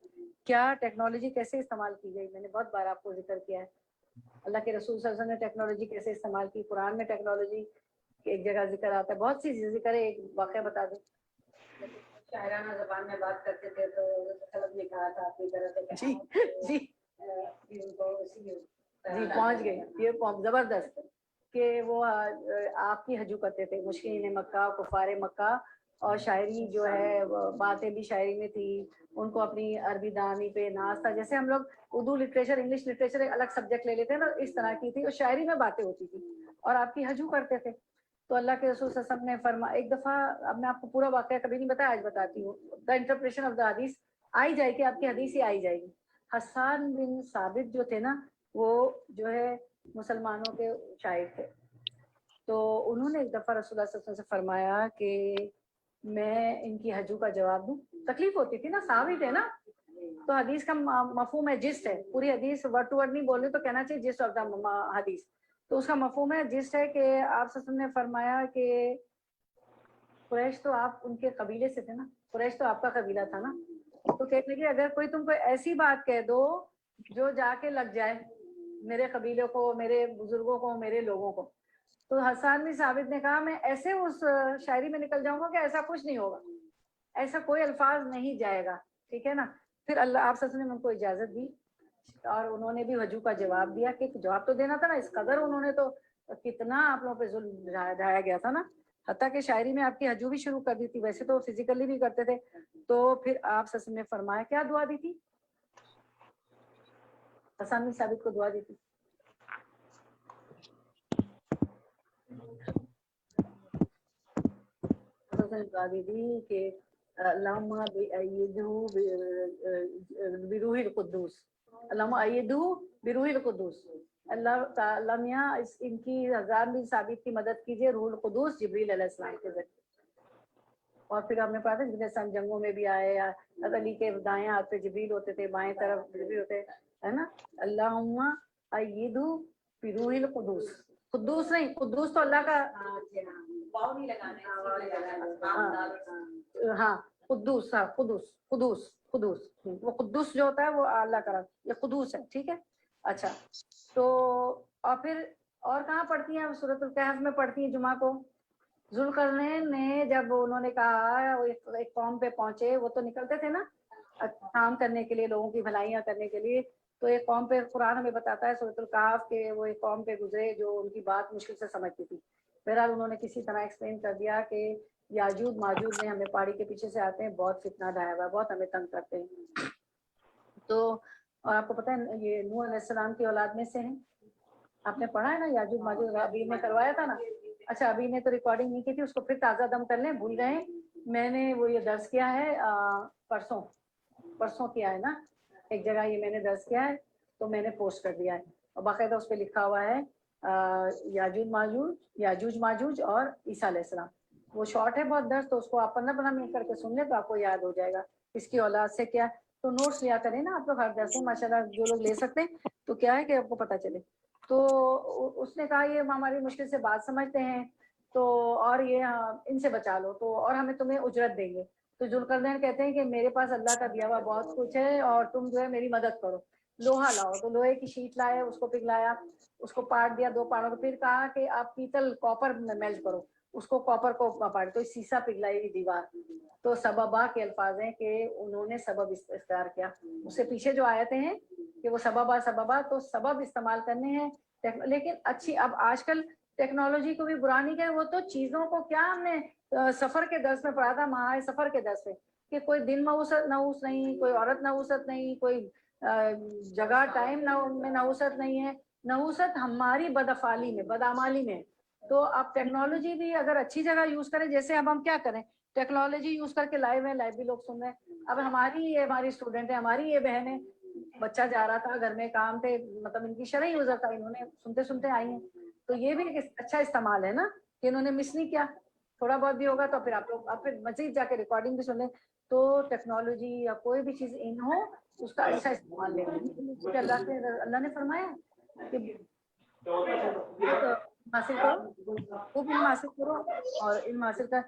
کیا ٹیکنالوجی کیسے استعمال کی گئی، میں نے بہت بار آپ کو ذکر کیا ہے، اللہ کے رسول صلی اللہ علیہ وسلم نے ٹیکنالوجی کیسے استعمال کی، قرآن میں ٹیکنالوجی ایک جگہ ذکر آتا ہے، بہت سی چیزیں ذکر ہے، ایک واقعہ بتا دیں، شاعرانہ زبان میں بات کرتے تھے تو طلب نے کہا تھا اپنی طرف سے، جی پہنچ گئی، یہ زبردست، کہ وہ آپ کی حجو کرتے تھے، مشکین مکہ، کفار مکہ، اور شاعری جو ہے باتیں بھی شاعری میں تھی، ان کو اپنی عربی دانی پہ ناز تھا، جیسے ہم لوگ اردو لٹریچر انگلش لٹریچر ایک الگ سبجیکٹ لے لیتے ہیں نا، اس طرح کی تھی، اور شاعری میں باتیں ہوتی تھی اور آپ کی حجو کرتے تھے۔ تو اللہ کے رسول صلی اللہ علیہ وسلم نے فرمایا، ایک دفعہ، اب میں آپ کو پورا واقعہ کبھی نہیں بتایا، آج بتاتی ہوں، دا انٹرپریشن آف دا حدیث آئی جائے گی، آپ کی حدیث ہی آئی جائے گی۔ حسان بن ثابت جو تھے نا، وہ جو ہے مسلمانوں کے شاعر تھے، تو انہوں نے ایک دفعہ رسول اللہ صلی اللہ علیہ وسلم سے فرمایا کہ میں ان کی حجو کا جواب دوں، تکلیف ہوتی تھی نا، ثابت ہے نا، تو حدیث کا مفہوم ہے، جسٹ ہے، پوری حدیث ورڈ ٹو ورڈ نہیں بول رہی تو کہنا چاہیے جسٹ آف دا حدیث، تو اس کا مفہوم ہے جس ہے کہ آپ وسلم نے فرمایا کہ قریش تو آپ ان کے قبیلے سے تھے نا، قریش تو آپ کا قبیلہ تھا نا، تو کہتے کہ اگر کوئی تم کو ایسی بات کہہ دو جو جا کے لگ جائے میرے قبیلے کو، میرے بزرگوں کو، میرے لوگوں کو، تو حسان بن ثابت نے کہا میں ایسے اس شاعری میں نکل جاؤں گا کہ ایسا کچھ نہیں ہوگا، ایسا کوئی الفاظ نہیں جائے گا، ٹھیک ہے نا۔ پھر اللہ آپ نے ان کو اجازت دی اور انہوں نے بھی وجو کا جواب دیا کہ جواب تو دینا تھا نا، اس قدر انہوں نے تو کتنا آپ لوگوں پہ ظلم ڈھایا گیا تھا نا، حتیٰ کہ شاعری میں آپ کی ہجو بھی شروع کر دی تھی، ویسے تو فزیکلی بھی کرتے تھے۔ تو پھر آپ نے فرمایا کیا دعا دی تھی؟ حسان بن ثابت کو دعا دی تھی دعا دی تھی کہ اللہم بروح القدوس، اللہم ایدہ بروح القدوس، اللہ تعالیٰ میاں ان کی حسان بن ثابت کی مدد کیجیے روح القدوس جبریل علیہ السلام کے ذریعے۔ اور پھر آپ نے پڑھا تھا جیسے ہم جنگوں میں بھی آئے، حضرت علی کے دائیں ہاتھ پہ جبریل ہوتے تھے، بائیں طرف جبریل ہوتے ہے نا، اللہم ایدہ بروح القدوس، قدوس نہیں، قدوس تو اللہ کا، ہاں قدوس، ہاں قدوس، قدوس قدوس، وہ قدوس جو ہوتا ہے وہ اللہ کا، یہ قدوس ہے، ٹھیک ہے۔ اچھا تو اور پھر اور کہاں پڑھتی ہیں سورۃ الکہف میں پڑھتی ہیں جمعہ کو؟ ذوالقرنین نے جب انہوں نے کہا وہ ایک قوم پہ پہنچے، وہ تو نکلتے تھے نا کام کرنے کے لیے، لوگوں کی بھلائیاں کرنے کے لیے، تو ایک قوم پہ قرآن ہمیں بتاتا ہے سورۃ الکہف کہ وہ ایک قوم پہ گزرے جو ان کی بات مشکل سے سمجھتی تھی، بہرحال انہوں نے کسی طرح ایکسپلین کر دیا کہ یاجوج ماجوج میں ہمیں پہاڑی کے پیچھے سے آتے ہیں، بہت فتنہ ڈھایا ہوا ہے، بہت ہمیں تنگ کرتے ہیں۔ تو اور آپ کو پتہ ہے یہ نوح علیہ السلام کی اولاد میں سے ہیں، آپ نے پڑھا ہے نا یاجوج ماجوج، ابھی نے کروایا تھا نا، اچھا ابھی نے تو ریکارڈنگ نہیں کی تھی، اس کو پھر تازہ دم کر لیں، بھول گئے، میں نے وہ یہ درس کیا ہے پرسوں کیا ہے نا، ایک جگہ یہ میں نے درس کیا ہے تو میں نے پوسٹ کر دیا ہے، اور باقاعدہ اس پہ لکھا ہوا ہے یاجوج ماجوج اور عیسیٰ علیہ السلام، وہ شارٹ ہے بہت درس، تو اس کو آپ 15 منٹ کر کے سن لیں تو آپ کو یاد ہو جائے گا اس کی اولاد سے کیا، تو نوٹس لیا کریں نا آپ لوگ ہر درس میں، ماشاء اللہ جو لوگ لے سکتے ہیں تو کیا ہے کہ آپ کو پتہ چلے۔ تو اس نے کہا یہ ہماری مشکل سے بات سمجھتے ہیں تو اور یہ ان سے بچا لو تو اور ہمیں تمہیں اجرت دیں گے، تو ذوالقرنین کہتے ہیں کہ میرے پاس اللہ کا دیا ہوا بہت کچھ ہے اور تم جو ہے میری مدد کرو، لوہا لاؤ، تو لوہے کی شیٹ لائے، اس کو پگھلایا، اس کو پاٹ دیا 2 پاڑوں کو، پھر کہا کہ آپ پیتل کاپر میں میلٹ کرو، اس کو کاپر کو پاٹ، تو سیسا پگھلائی ہوئی دیوار، تو سببا کے الفاظ ہیں کہ انہوں نے سبب اختیار کیا، اس سے پیچھے جو آیتیں ہیں کہ وہ سببا تو سبب استعمال کرنے ہیں، لیکن اچھی اب آج کل ٹیکنالوجی کو بھی برا نہیں کہ وہ تو چیزوں کو کیا ہم نے سفر کے درس میں پڑھا تھا، ماہ سفر کے درس میں کہ کوئی دن نحوست نہیں، کوئی عورت نحوست نہیں، کوئی جگہ ٹائم میں نحوست نہیں ہے، نحوست ہماری بدافعالی میں، بدعمالی میں، تو اب ٹیکنالوجی بھی اگر اچھی جگہ یوز کریں، جیسے اب ہم کیا کریں ٹیکنالوجی یوز کر کے لائیو ہیں، لائیو بھی لوگ سن رہے ہیں، اب ہماری اسٹوڈنٹ ہے، ہماری یہ بہن ہے، بچہ جا رہا تھا گھر میں کام تھے، مطلب ان کی شرعی یوزر تھا، انہوں نے سنتے سنتے آئی ہیں، تو یہ بھی ایک اچھا استعمال ہے نا کہ انہوں نے مس نہیں کیا، تھوڑا بہت بھی ہوگا تو پھر آپ لوگ آپ پھر مزید جا کے ریکارڈنگ بھی سن لیں، تو ٹیکنالوجی یا کوئی بھی چیز ان ہو اس کا اچھا استعمال لیں، کیونکہ اللہ نے فرمایا کہ حاصل کرو، خوب علم حاصل کرو، اور علم حاصل کا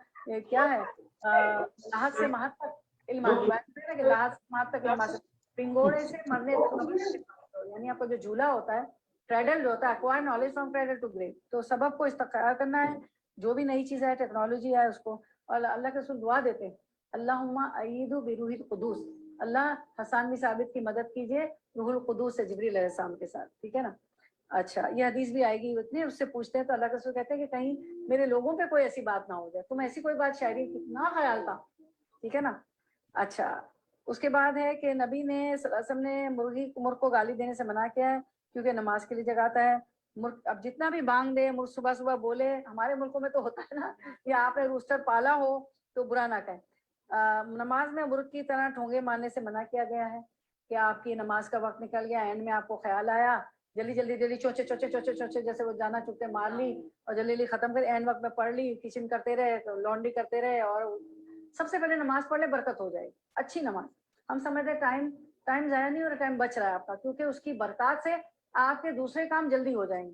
کیا ہے لاحق سے مہت تک علم حاصل کہ لاحق سے مہت تک علم حاصل، پنگوڑے سے مرنے تک، یعنی آپ کا جو جھولا ہوتا ہے کریڈل جو ہوتا ہے acquire knowledge from cradle to grave, تو سبب کو استقرار کرنا ہے، جو بھی نئی چیز ہے ٹیکنالوجی ہے اس کو، اور اللہ کے رسول دعا دیتے ہیں اللہم ایدہ بروح القدوس، اللہ حسان بن ثابت کی مدد کیجیے روح القدوس سے جبریل علیہ السلام کے ساتھ، ٹھیک ہے نا۔ اچھا یہ حدیث بھی آئے گی اتنے، اس سے پوچھتے ہیں تو اللہ کے رسول کہتے ہیں کہ کہیں میرے لوگوں پہ کوئی ایسی بات نہ ہو جائے، تم ایسی کوئی بات شاعری کتنا خیال تھا، ٹھیک ہے نا۔ اچھا اس کے بعد ہے کہ نبی نے صلی اللہ علیہ وسلم نے مرغ کو گالی دینے سے منع کیا ہے، کیونکہ نماز کے لیے جگاتا ہے، اب جتنا بھی بانگ دے مرغ صبح صبح بولے، ہمارے ملکوں میں تو ہوتا ہے نا، یا آپ نے روسٹر پالا ہو تو برا نہ کہیں، نماز میں مرغ کی طرح ٹھونگے مارنے سے منع کیا گیا ہے، کہ آپ کی نماز کا وقت نکل گیا، اینڈ میں آپ کو خیال آیا جلدی چوچے جیسے وہ جانا چکتے مار لی اور جلدی ختم کر، اینڈ وقت میں پڑھ لی، کچن کرتے رہے، لانڈری کرتے رہے، اور سب سے پہلے نماز پڑھ لے برکت ہو جائے گی، اچھی نماز، ہم سمجھتے ٹائم ضائع نہیں ہو رہا، ٹائم بچ رہا ہے آپ کا، کیونکہ اس کی برکات سے آپ کے دوسرے کام جلدی ہو جائیں گے،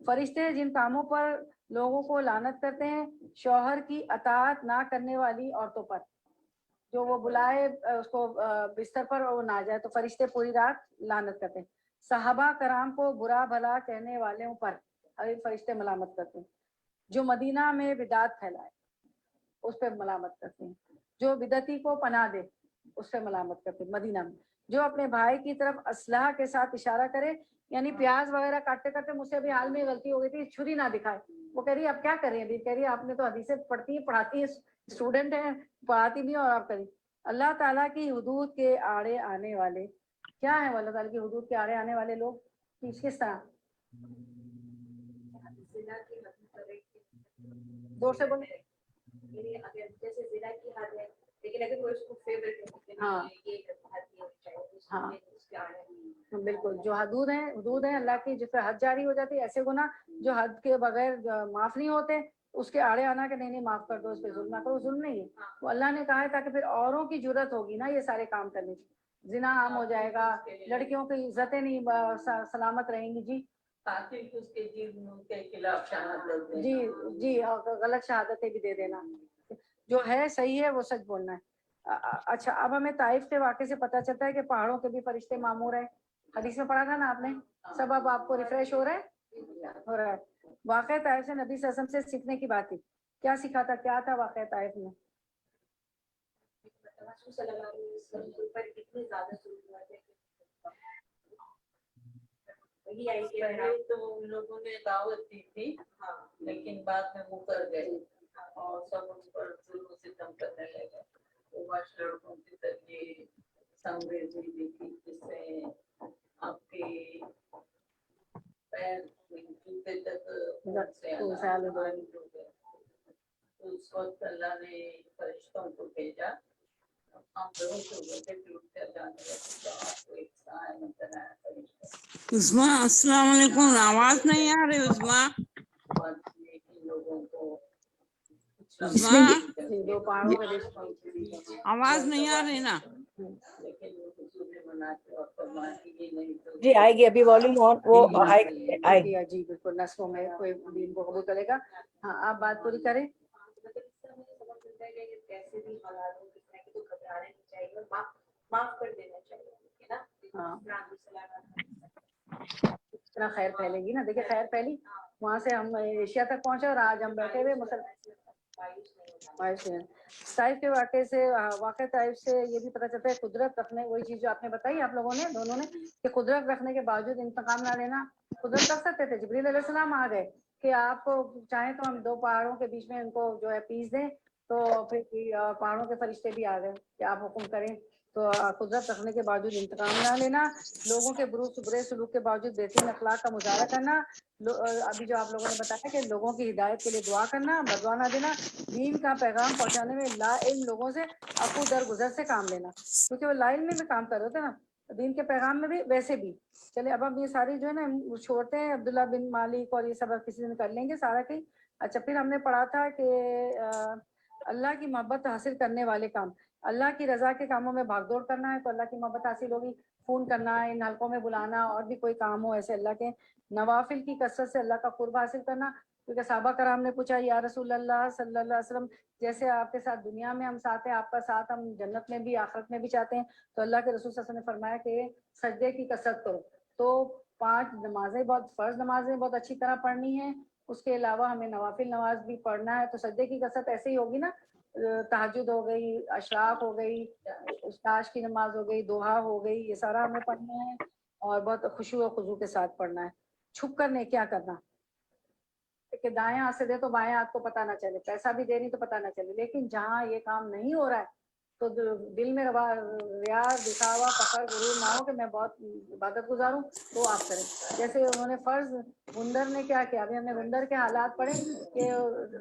فرشتے جن کاموں پر لوگوں کو لعنت کرتے ہیں شوہر کی اطاعت نہ کرنے والی عورتوں پر، جو وہ بلائے اس کو بستر پر اور وہ نہ جائے تو فرشتے پوری رات لعنت کرتے ہیں. صحابہ کرام کو برا بھلا کہنے والوں پر فرشتے ملامت کرتے ہیں. جو مدینہ میں بدعت پھیلائے اس پہ ملامت کرتے ہیں. جو بدعتی کو پناہ دے اس پہ ملامت کرتے ہیں مدینہ میں. جو اپنے بھائی کی طرف اسلحہ کے ساتھ اشارہ کرے، یعنی پیاز وغیرہ کاٹتے کرتے مجھ سے ابھی حال میں غلطی ہو گئی تھی، چھری نہ دکھائے. وہ کہہ رہی ہے اب کیا کر رہی ہیں؟ کہہ رہی ہے آپ نے تو حدیثیں پڑھتی ہیں پڑھاتی ہیں، اسٹوڈنٹ ہیں پڑھاتی بھی اور آپ کری. اللہ تعالیٰ کی حدود کے آڑے آنے والے کیا ہیں؟ اللہ تعالیٰ کی حدود کے آڑے آنے والے لوگ کس طرح؟ زور سے بولے. جیسے زنا کی حد ہے لیکن اگر کوئی اس کو فیور کرے ہاں ہاں بالکل، جو حدود ہیں اللہ کی جس پہ حد جاری ہو جاتی ہے، ایسے گناہ جو حد کے بغیر معاف نہیں ہوتے اس کے آڑے آنا کہ نہیں نہیں معاف کر دو، اس پہ ظلم نہ کرو. ظلم نہیں ہے، وہ اللہ نے کہا ہے تاکہ پھر اوروں کی جرت ہوگی نا یہ سارے کام کرنے کی. زنا عام ہو جائے گا، لڑکیوں کی عزتیں نہیں سلامت رہیں گی. جی جی جی غلط شہادتیں بھی دے دینا. جو ہے صحیح ہے وہ سچ بولنا ہے. اچھا اب ہمیں طائف کے واقعے سے پتہ چلتا ہے کہ پہاڑوں کے بھی فرشتے مامور ہیں. حدیث میں پڑھا تھا نا آپ نے. سب اب آپ کو ریفریش ہو رہا ہے. واقعہ طائف سے نبی صلی اللہ علیہ وسلم سے سیکھنے کی بات تھی. کیا سیکھا تھا؟ کیا تھا واقعہ طائف میں؟ پہلے تو ان لوگوں نے دعوت دی تھی لیکن بعد میں وہ کر گئے اور سب ان پر ظلم و ستم کرنے لگے. وہ لڑکوں کے ذریعے سنگریزی دی تھی جس سے آپ کے پیر جوتے تک اس وقت اللہ نے فرشتوں کو بھیجا. عظما السلام علیکم. آواز نہیں آ رہی عظما. عظما آواز نہیں آ رہی نا. جی آئے گی ابھی والیوم آن وہ آئے گی. جی بالکل نسلوں میں کوئی دین کو قبول کرے گا. ہاں آپ بات پوری کریں. کیسے بھی حالات ہو کس طرح کی تو گھبرانا نہیں چاہیے اور معاف کر دینا چاہیے نا. اتنا خیر پھیلے گی نا. دیکھیں خیر پھیلی وہاں سے ہم ایشیا تک پہنچے اور آج ہم بیٹھے ہوئے طائف کے واقع طائف سے یہ بھی پتہ چلتا ہے قدرت رکھنے، وہی چیز جو آپ نے بتائی آپ لوگوں نے دونوں نے کہ قدرت رکھنے کے باوجود انتقام نہ لینا. قدرت رکھ سکتے تھے. جبریل علیہ السلام آ گئے کہ آپ کو چاہیں تو ہم 2 پہاڑوں کے بیچ میں ان کو جو ہے پیس دیں، تو پھر پہاڑوں کے فرشتے بھی آ گئے کہ آپ حکم کریں. تو قدرت رکھنے کے باوجود انتقام نہ لینا، لوگوں کے برے سلوک کے باوجود بہترین اخلاق کا مظاہرہ کرنا، ابھی جو آپ لوگوں نے بتایا کہ لوگوں کی ہدایت کے لیے دعا کرنا، بددعا نہ دینا، دین کا پیغام پہنچانے میں لا علم لوگوں سے عفو درگزر سے کام لینا، کیونکہ وہ لا علم میں بھی کام کر رہے تھے نا دین کے پیغام میں بھی ویسے بھی. چلے اب ہم یہ ساری جو ہے نا چھوڑتے ہیں. عبداللہ بن مالک اور یہ سب کسی دن کر لیں گے سارا کہیں. اچھا پھر ہم نے پڑھا تھا کہ اللہ کی محبت حاصل کرنے والے کام، اللہ کی رضا کے کاموں میں بھاگ دوڑ کرنا ہے تو اللہ کی محبت حاصل ہوگی. فون کرنا، ان حلقوں میں بلانا، اور بھی کوئی کام ہو ایسے اللہ کے. نوافل کی کثرت سے اللہ کا قرب حاصل کرنا، کیونکہ صحابہ کرام نے پوچھا یا رسول اللہ صلی اللہ علیہ وسلم جیسے آپ کے ساتھ دنیا میں ہم ساتھ ہیں آپ کا ساتھ ہم جنت میں بھی آخرت میں بھی چاہتے ہیں. تو اللہ کے رسول صلی اللہ علیہ وسلم نے فرمایا کہ سجدے کی کثرت کرو. تو 5 نمازیں فرض نمازیں بہت اچھی طرح پڑھنی ہیں. اس کے علاوہ ہمیں نوافل نماز بھی پڑھنا ہے. تو سجدے کی کثرت ایسے ہی ہوگی نا، تہجد ہو گئی، اشراق ہو گئی، اشراق کی نماز ہو گئی، دوحا ہو گئی، یہ سارا ہمیں پڑھنا ہے اور بہت خشوع و خضوع کے ساتھ پڑھنا ہے. چھپ کر نے کیا کرنا کہ دائیں ہاتھ سے دے تو بائیں ہاتھ کو پتہ نہ چلے، پیسہ بھی دے رہی تو پتہ نہ چلے. لیکن جہاں یہ کام نہیں ہو رہا ہے تو دل میں ریا دکھاوا فخر غرور نہ ہو کہ میں بہت عبادت گزار ہوں تو آپ کریں. جیسے انہوں نے فرض گندر نے کیا کیا، ابھی ہم نے گندر کے حالات پڑھے کہ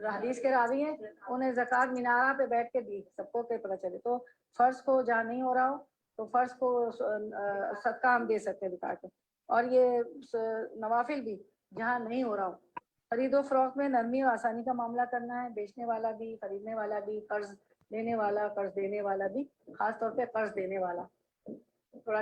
حدیث کے راوی ہیں، انہیں زکوٰۃ مینارہ پہ بیٹھ کے دی سب کو کہ پتہ چلے. تو فرض کو جہاں نہیں ہو رہا ہو تو فرض کو صدقہ ہم دے سکتے ہیں دکھا کے. اور یہ نوافل بھی جہاں نہیں ہو رہا ہو. خرید و فروخت میں نرمی اور آسانی کا معاملہ کرنا ہے. بیچنے والا بھی، خریدنے والا بھی، قرض لینے والا، قرض دینے والا بھی، خاص طور پہ قرض دینے والا تھوڑا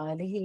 ahlihi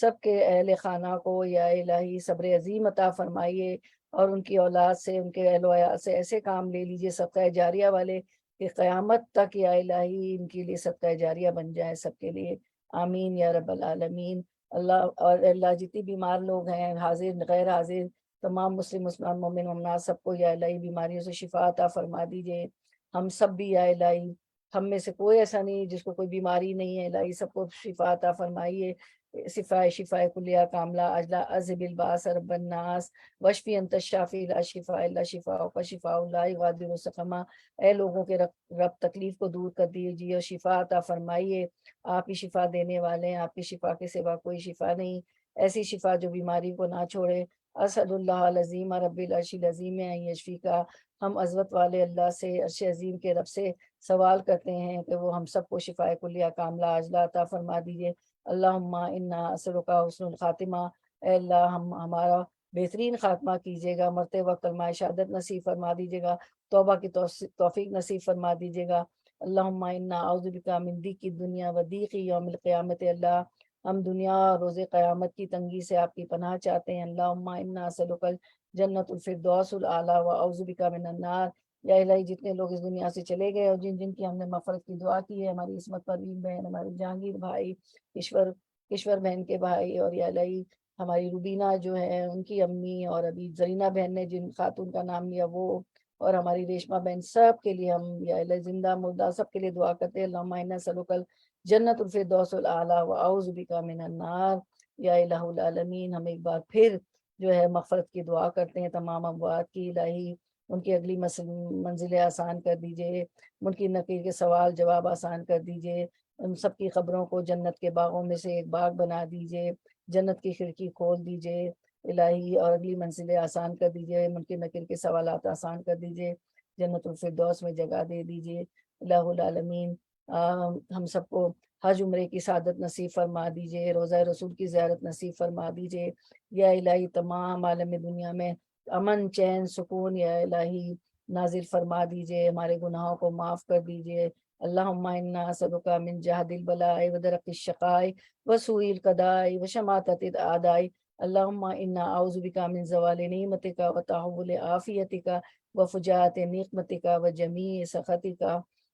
سب کے اہل خانہ کو یا الہی صبر عظیم عطا فرمائیے، اور ان کی اولاد سے، ان کے اہل و عیال سے ایسے کام لے لیجیے صدقہ جاریہ والے کہ قیامت تک یا الہی ان کے لیے صدقہ جاریہ بن جائے سب کے لیے، آمین یا رب العالمین۔ اللہ، اور اللہ جتنی بیمار لوگ ہیں، حاضر غیر حاضر، تمام مسلم مسلمان مومن مومنات، سب کو یا الہی بیماریوں سے شفا عطا فرما دیجیے۔ ہم سب بھی یا الہی، ہم میں سے کوئی ایسا نہیں جس کو کوئی بیماری نہیں ہے، الہی سب کو شفا عطا فرمائیے، شفا کلیہ کاملہ عجلہ اذهب الباس رب الناس واشفی انت الشافی لا شفاء الا شفاءک شفاء لا یغادر سقما۔ اے لوگوں کے رب تکلیف کو دور کر دیجیے اور شفا عطا فرمائیے، آپ ہی شفا دینے والے ہیں، آپ کی شفا کے سوا کوئی شفا نہیں، ایسی شفا جو بیماری کو نہ چھوڑے۔ اسد اللہ العظیم رب العرش العظیم ان یشفیکا، ہم عظمت والے اللہ سے، عرش عظیم کے رب سے سوال کرتے ہیں کہ وہ ہم سب کو شفا کلیہ کاملہ عاجلہ عطا فرما دیجیے۔ اللہم انا اسألک حسن الخاتمہ، اے اللہ ہمارا بہترین خاتمہ کیجیے گا، مرتے وقت کلمہ شہادت نصیب فرما دیجیے گا، توبہ کی توفیق نصیب فرما دیجیے گا۔ اللہم انا اعوذ بک من ضیق الدنیا و ضیق یوم القیامت، اللہ ہم دنیا اور روز قیامت کی تنگی سے آپ کی پناہ چاہتے ہیں۔ اللہم انا اسألک جنت الفردوس الاعلی و اعوذ بک من النار۔ یا الہی جتنے لوگ اس دنیا سے چلے گئے اور جن جن کی ہم نے مغفرت کی دعا کی ہے، ہماری عصمت پروین بہن، ہمارے جہانگیر بھائی، کشور بہن کے بھائی، اور یا الہی ہماری روبینہ جو ہے ان کی امی، اور ابھی زرینہ بہن نے جن خاتون کا نام لیا وہ، اور ہماری ریشمہ بہن، سب کے لیے ہم یا الہی زندہ مردہ سب کے لیے دعا کرتے ہیں۔ اللہم انا نسألک جنت الفردوس الاعلی و اعوذ بک من النار۔ یا الہ العالمین، ہم ایک بار پھر جو ہے مغفرت کی دعا کرتے ہیں تمام اموات کی، الہی ان کی اگلی منزلیں آسان کر دیجئے، ان کی نقیر کے سوال جواب آسان کر دیجئے، ان سب کی قبروں کو جنت کے باغوں میں سے ایک باغ بنا دیجئے، جنت کی کھڑکی کھول دیجئے الہی، اور اگلی منزلیں آسان کر دیجئے، ان کے نقیر کے سوالات آسان کر دیجئے، جنت الفردوس میں جگہ دے دیجئے الہ العالمین۔ ہم سب کو حج عمرے کی سعادت نصیب فرما دیجئے، روضہ رسول کی زیارت نصیب فرما دیجئے یا الہی، تمام عالم دنیا میں امن، چین، سکون یا الہی نازل فرما دیجئے، ہمارے گناہوں کو معاف کر دیجئے۔ اللہم انا اسألک من جہد البلاء ودرک الشقاء وسوء القضاء وشماتۃ الاعداء، اللہم انا اعوذ بک من زوال نعمتک وتحول عافیتک وفجاءۃ نقمتک وجمیع سخطک،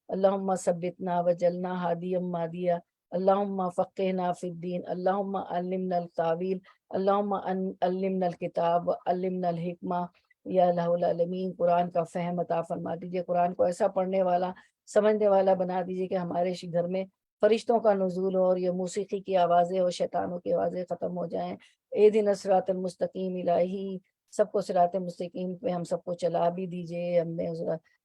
اللہم ثبتنا وجعلنا ہادیا مہدیا، اللہم فقہنا فی الدین، اللہم علمنا التاویل، اللہم علمنا الکتاب علمنا الحکمہ۔ یا الہ العالمین، قرآن کا فہم عطا فرما دیجیے، قرآن کو ایسا پڑھنے والا، سمجھنے والا بنا دیجیے کہ ہمارے گھر میں فرشتوں کا نزول ہو، اور یہ موسیقی کی آوازیں اور شیطانوں کی آوازیں ختم ہو جائیں۔ اہدنا الصراط المستقیم، الہی سب کو صراط مستقیم پہ ہم سب کو چلا بھی دیجیے، ہم نے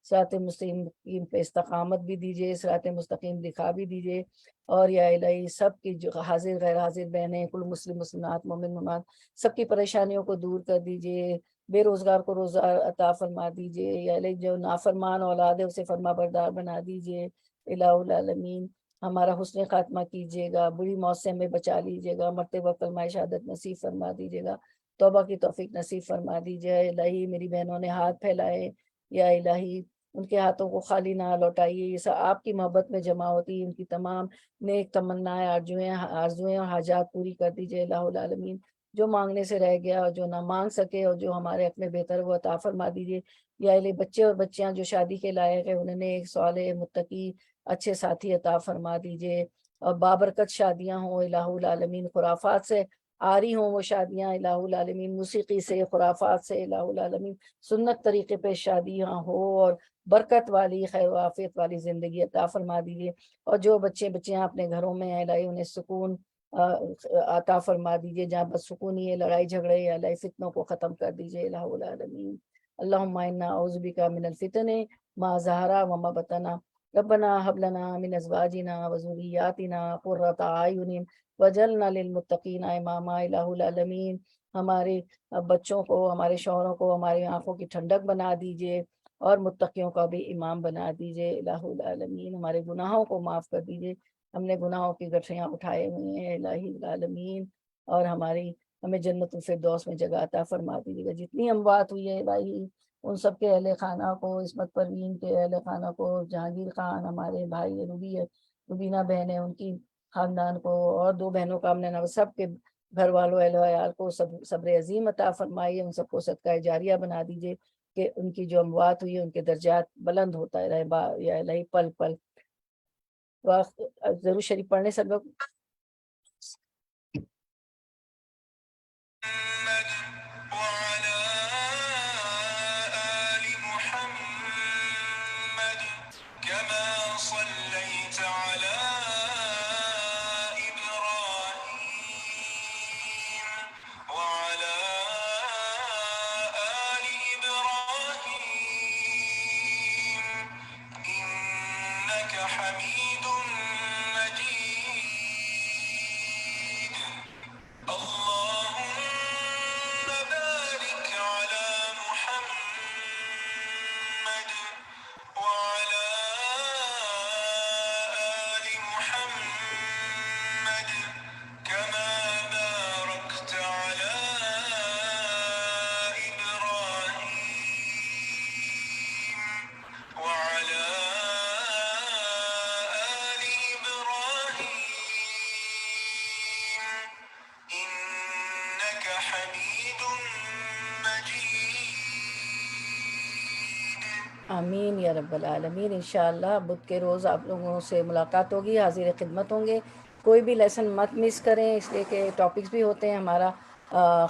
صراط مستقیم پہ استقامت بھی دیجیے، صراط مستقیم دکھا بھی دیجیے، اور یا الہی سب کی جو حاضر غیر حاضر بہنیں، کل مسلم مسلمات مومن مومنات، سب کی پریشانیوں کو دور کر دیجیے، بے روزگار کو روزگار عطا فرما دیجیے، یا الہی جو نافرمان اولاد ہے اسے فرما بردار بنا دیجیے الہ العالمین۔ ہمارا حسن خاتمہ کیجیے گا، بری موت سے ہمیں بچا لیجیے گا، مرتے وقت کلمہ شہادت نصیب فرما دیجیے گا، توبہ کی توفیق نصیب فرما دیجیے الہی۔ میری بہنوں نے ہاتھ پھیلائے، یا الہی ان کے ہاتھوں کو خالی نہ لوٹائیے، یہ سب آپ کی محبت میں جمع ہوتی ہے، ان کی تمام نیک تمنائیں، آرزویں اور حاجات پوری کر دیجیے الہ العالمین۔ جو مانگنے سے رہ گیا اور جو نہ مانگ سکے اور جو ہمارے حق میں بہتر وہ عطا فرما دیجیے یا الہی۔ بچے اور بچیاں جو شادی کے لائق ہیں انہیں ایک صالح متقی اچھے ساتھی عطا فرما دیجیے، اور بابرکت شادیاں ہوں الہ العالمین، خرافات سے آری ہوں وہ شادیاں الہ العالمین، موسیقی سے، خرافات سے الہ العالمین، سنت طریقے پہ شادیاں ہو، اور برکت والی، خیر و عافیت والی زندگی عطا فرما دیجیے، اور جو بچے بچیاں اپنے گھروں میں ہیں الہی انہیں سکون عطا فرما دیجیے، جہاں بس سکونی ہے، لڑائی جھگڑے یا الہی فتنوں کو ختم کر دیجیے الہ العالمین۔ اللہم انا اعوذ بک من الفتن ما ظہر وما بطن، ربنا هب لنا من ازواجنا وذریاتنا قرۃ اعین واجعلنا للمتقین اماما الہ العالمین۔ ہمارے بچوں کو، ہمارے شوہروں کو ہماری آنکھوں کی ٹھنڈک بنا دیجیے، اور متقیوں کا بھی امام بنا دیجیے الہ العالمین۔ ہمارے گناہوں کو معاف کر دیجیے، ہم نے گناہوں کی گٹھیاں اٹھائے ہوئے ہیں الہی العالمین، اور ہمیں جنت الفردوس میں جگہ عطا فرما دیجیے گا۔ جتنی اموات ہوئی ہے الہی ان سب کے اہل خانہ کو، عصمت پروین کے اہل خانہ کو، جہانگیر خان ہمارے بھائی روبینہ بہن ہے ان کی خاندان کو، اور 2 بہنوں کا ہم نے سب کے گھر والوں اہل و عیال کو صبر عظیم عطا فرمائیے، ان سب کو صدقہ جاریہ بنا دیجیے کہ ان کی جو اموات ہوئی ہے ان کے درجات بلند ہوتا رہے یا الہی پل پل۔ ضرور شریف پڑھنے سب لوگ۔ وعلى آل محمد كما صليت على إبراهيم وعلى آل إبراهيم إنك حميد مجيد اللهم بارك على محمد وعلى آل محمد كما باركت على إبراهيم وعلى آل إبراهيم إنك حميد مجيد آمین یا رب العالمین۔ انشاءاللہ بدھ کے روز آپ لوگوں سے ملاقات ہوگی، حاضر خدمت ہوں گے۔ کوئی بھی لیسن مت مس کریں، اس لیے کہ ٹاپکس بھی ہوتے ہیں، ہمارا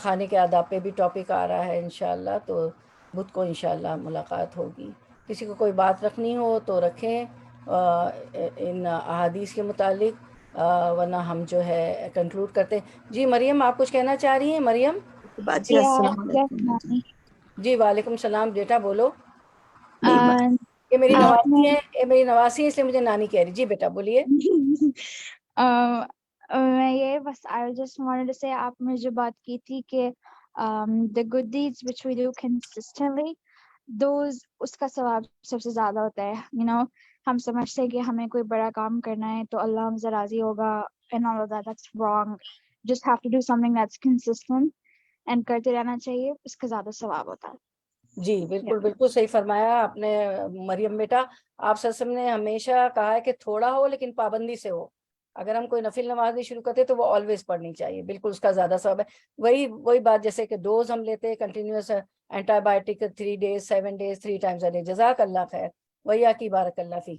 کھانے کے آداب پہ بھی ٹاپک آ رہا ہے انشاءاللہ، تو بدھ کو انشاءاللہ ملاقات ہوگی۔ کسی کو کوئی بات رکھنی ہو تو رکھیں ان احادیث کے متعلق، ورنہ ہم جو ہے کنکلوڈ کرتے ہیں۔ جی مریم، آپ کچھ کہنا چاہ رہی ہیں؟ مریم باجی السلام علیکم باجی۔ جی وعلیکم السلام بیٹا، بولو۔ نہیں یہ میری آپ نواسی نے ہے، یہ میری نواسی ہے، اس لیے مجھے نانی کہہ رہی۔ جی بیٹا بولیے۔ میں یہ بس I just wanted to say آپ نے جو بات کی تھی کہ the good deeds which we do consistently those اس کا ثواب سب سے زیادہ ہوتا ہے۔ ہم سمجھتے ہیں کہ ہمیں کوئی بڑا کام کرنا ہے تو اللہ ہم سے راضی ہوگا and all of that, that's wrong. Just have to do something that's consistent and کرتے رہنا چاہیے، اس کا زیادہ ثواب ہوتا ہے۔ جی بالکل بالکل صحیح فرمایا آپ نے مریم بیٹا۔ آپ صلی اللہ علیہ وسلم نے ہمیشہ کہا ہے کہ تھوڑا ہو لیکن پابندی سے ہو۔ اگر ہم کوئی نفل نماز بھی شروع کرتے تو وہ آلویز پڑھنی چاہیے، بالکل اس کا زیادہ ثواب ہے۔ وہی بات جیسے کہ ڈوز ہم لیتے ہیں continuous anti biotic 3 days 7 days 3 times a day، جزاک اللہ خیر، وہی کی بارک اللہ فی۔